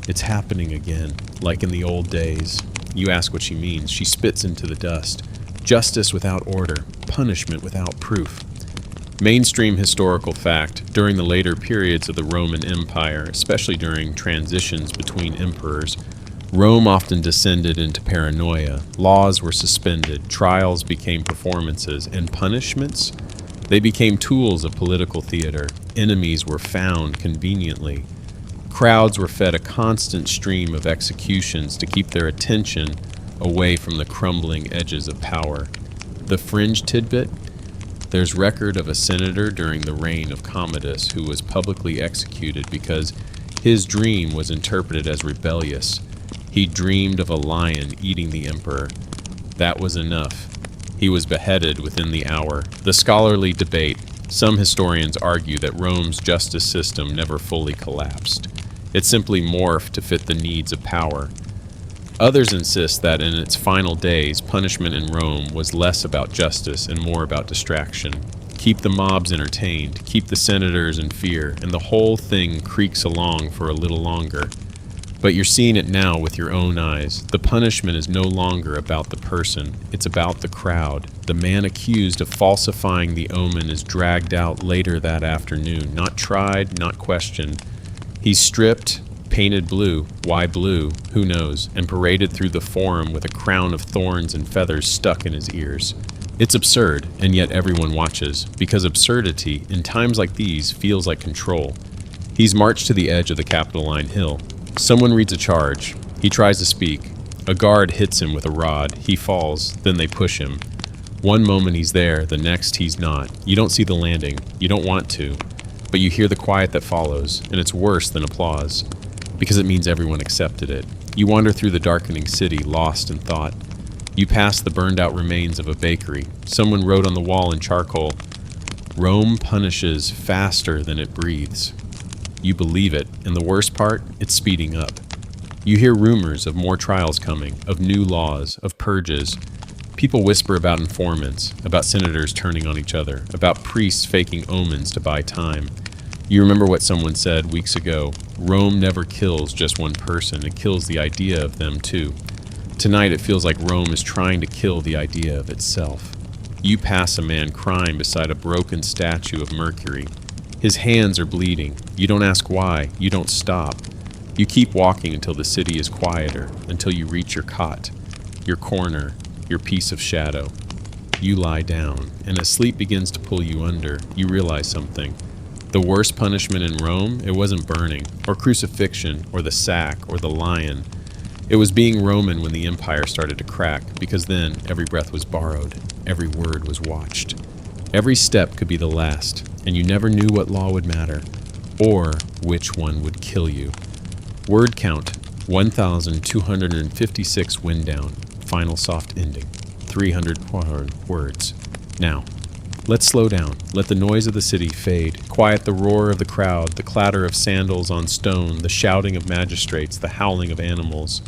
It's happening again, like in the old days. You ask what she means. She spits into the dust. Justice without order, punishment without proof. Mainstream historical fact, during the later periods of the Roman Empire, especially during transitions between emperors, Rome often descended into paranoia. Laws were suspended, trials became performances, and punishments? They became tools of political theater. Enemies were found conveniently. Crowds were fed a constant stream of executions to keep their attention away from the crumbling edges of power. The fringe tidbit? There's record of a senator during the reign of Commodus who was publicly executed because his dream was interpreted as rebellious. He dreamed of a lion eating the emperor. That was enough. He was beheaded within the hour. The scholarly debate. Some historians argue that Rome's justice system never fully collapsed. It simply morphed to fit the needs of power. Others insist that in its final days, punishment in Rome was less about justice and more about distraction. Keep the mobs entertained, keep the senators in fear, and the whole thing creaks along for a little longer. But you're seeing it now with your own eyes. The punishment is no longer about the person, it's about the crowd. The man accused of falsifying the omen is dragged out later that afternoon, not tried, not questioned. He's stripped, painted blue, why blue, who knows, and paraded through the forum with a crown of thorns and feathers stuck in his ears. It's absurd, and yet everyone watches, because absurdity, in times like these, feels like control. He's marched to the edge of the Capitoline Hill. Someone reads a charge. He tries to speak. A guard hits him with a rod. He falls, then they push him. One moment he's there, the next he's not. You don't see the landing. You don't want to. But you hear the quiet that follows, and it's worse than applause, because it means everyone accepted it. You wander through the darkening city, lost in thought. You pass the burned-out remains of a bakery. Someone wrote on the wall in charcoal, "Rome punishes faster than it breathes." You believe it, and the worst part, it's speeding up. You hear rumors of more trials coming, of new laws, of purges. People whisper about informants, about senators turning on each other, about priests faking omens to buy time. You remember what someone said weeks ago, Rome never kills just one person, it kills the idea of them too. Tonight it feels like Rome is trying to kill the idea of itself. You pass a man crying beside a broken statue of Mercury. His hands are bleeding. You don't ask why. You don't stop. You keep walking until the city is quieter, until you reach your cot, your corner, your piece of shadow. You lie down, and as sleep begins to pull you under, you realize something. The worst punishment in Rome, it wasn't burning, or crucifixion, or the sack, or the lion. It was being Roman when the empire started to crack, because then every breath was borrowed, every word was watched. Every step could be the last, and you never knew what law would matter, or which one would kill you. Word count, 1,256 wind down, final soft ending, 300 words. Now, let's slow down, let the noise of the city fade, quiet the roar of the crowd, the clatter of sandals on stone, the shouting of magistrates, the howling of animals,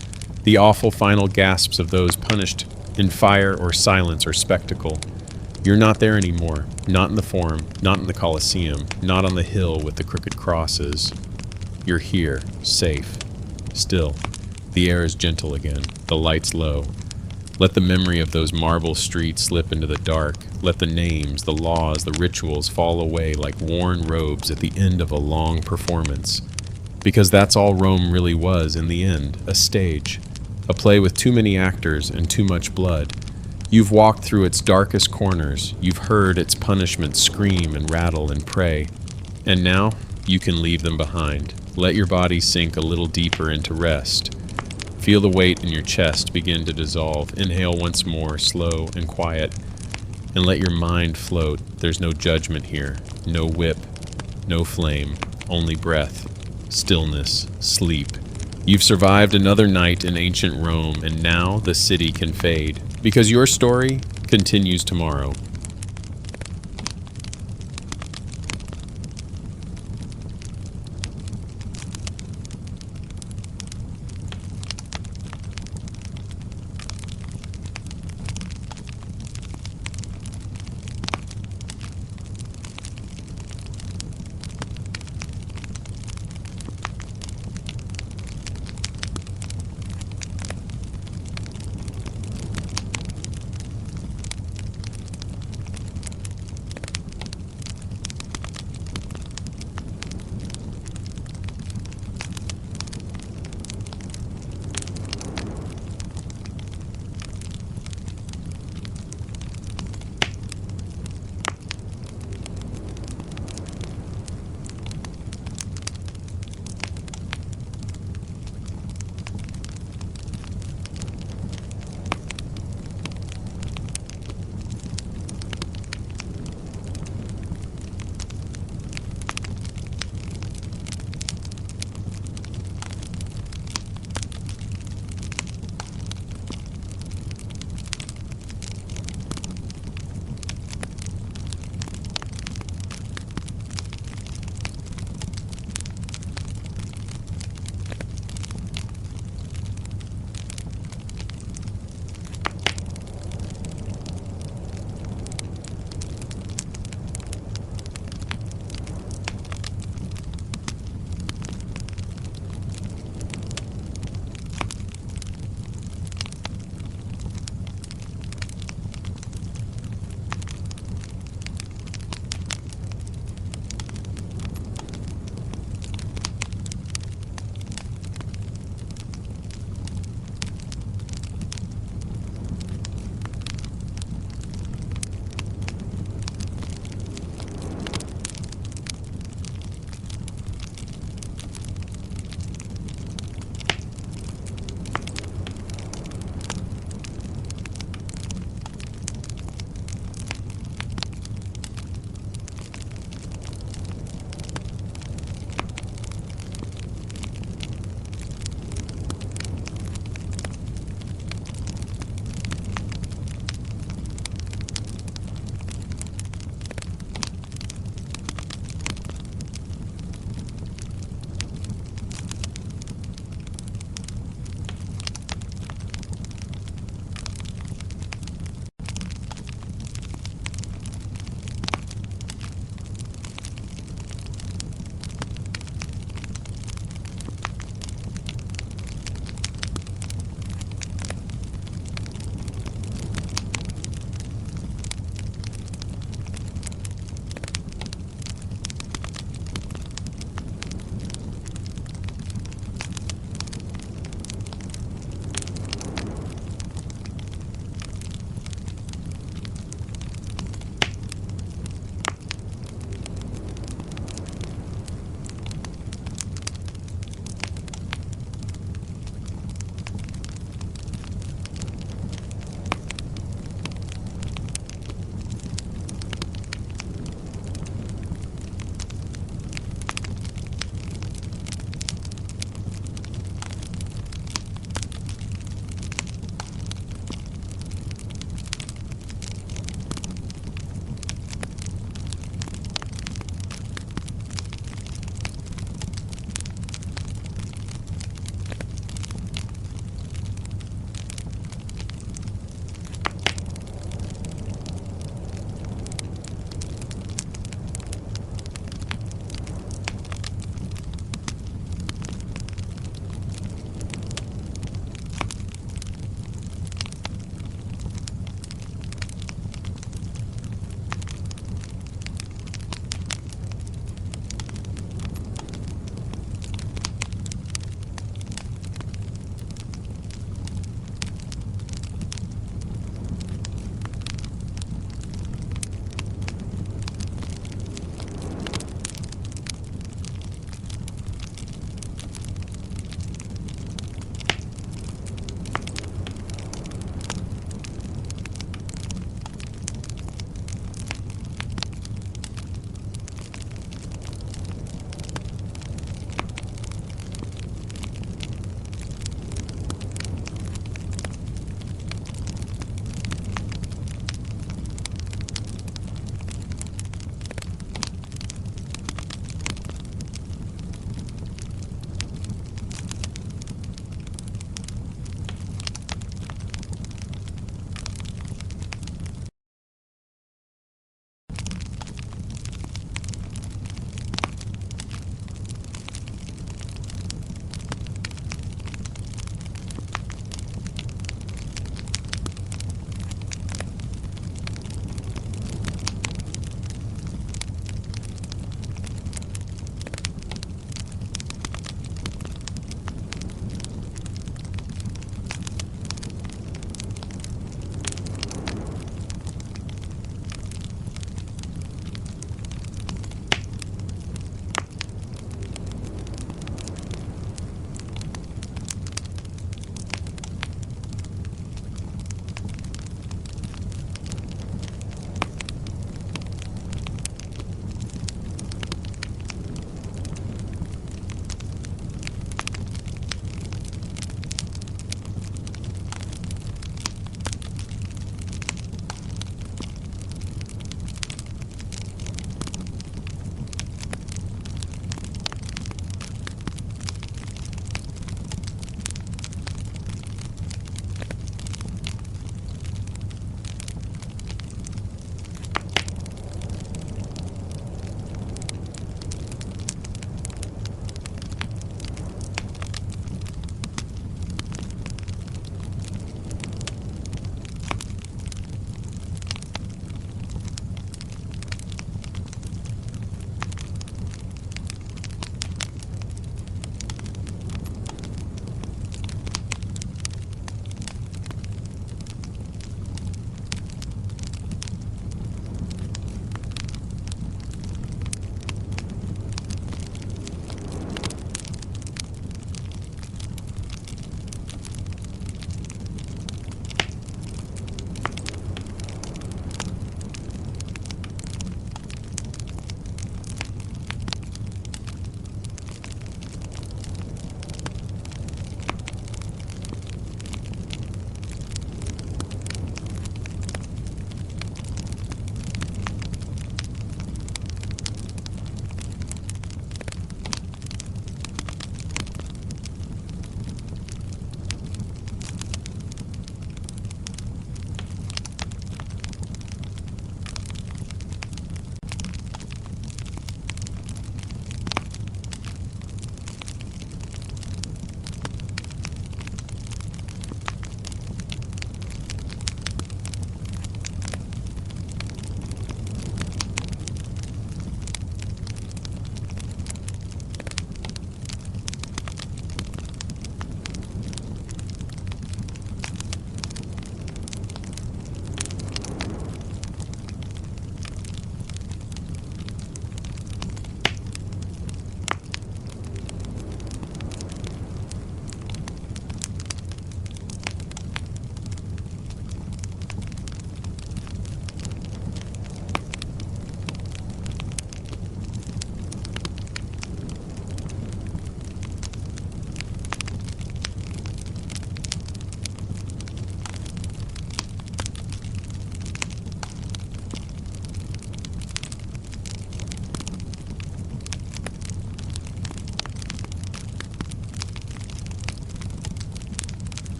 the awful final gasps of those punished in fire or silence or spectacle. You're not there anymore, not in the Forum, not in the Colosseum, not on the hill with the crooked crosses. You're here, safe, still. The air is gentle again, the lights low. Let the memory of those marble streets slip into the dark. Let the names, the laws, the rituals fall away like worn robes at the end of a long performance. Because that's all Rome really was in the end, a stage. A play with too many actors and too much blood. You've walked through its darkest corners. You've heard its punishments scream and rattle and pray. And now, you can leave them behind. Let your body sink a little deeper into rest. Feel the weight in your chest begin to dissolve. Inhale once more, slow and quiet. And let your mind float. There's no judgment here. No whip. No flame. Only breath. Stillness. Sleep. You've survived another night in ancient Rome, and now the city can fade. Because your story continues tomorrow.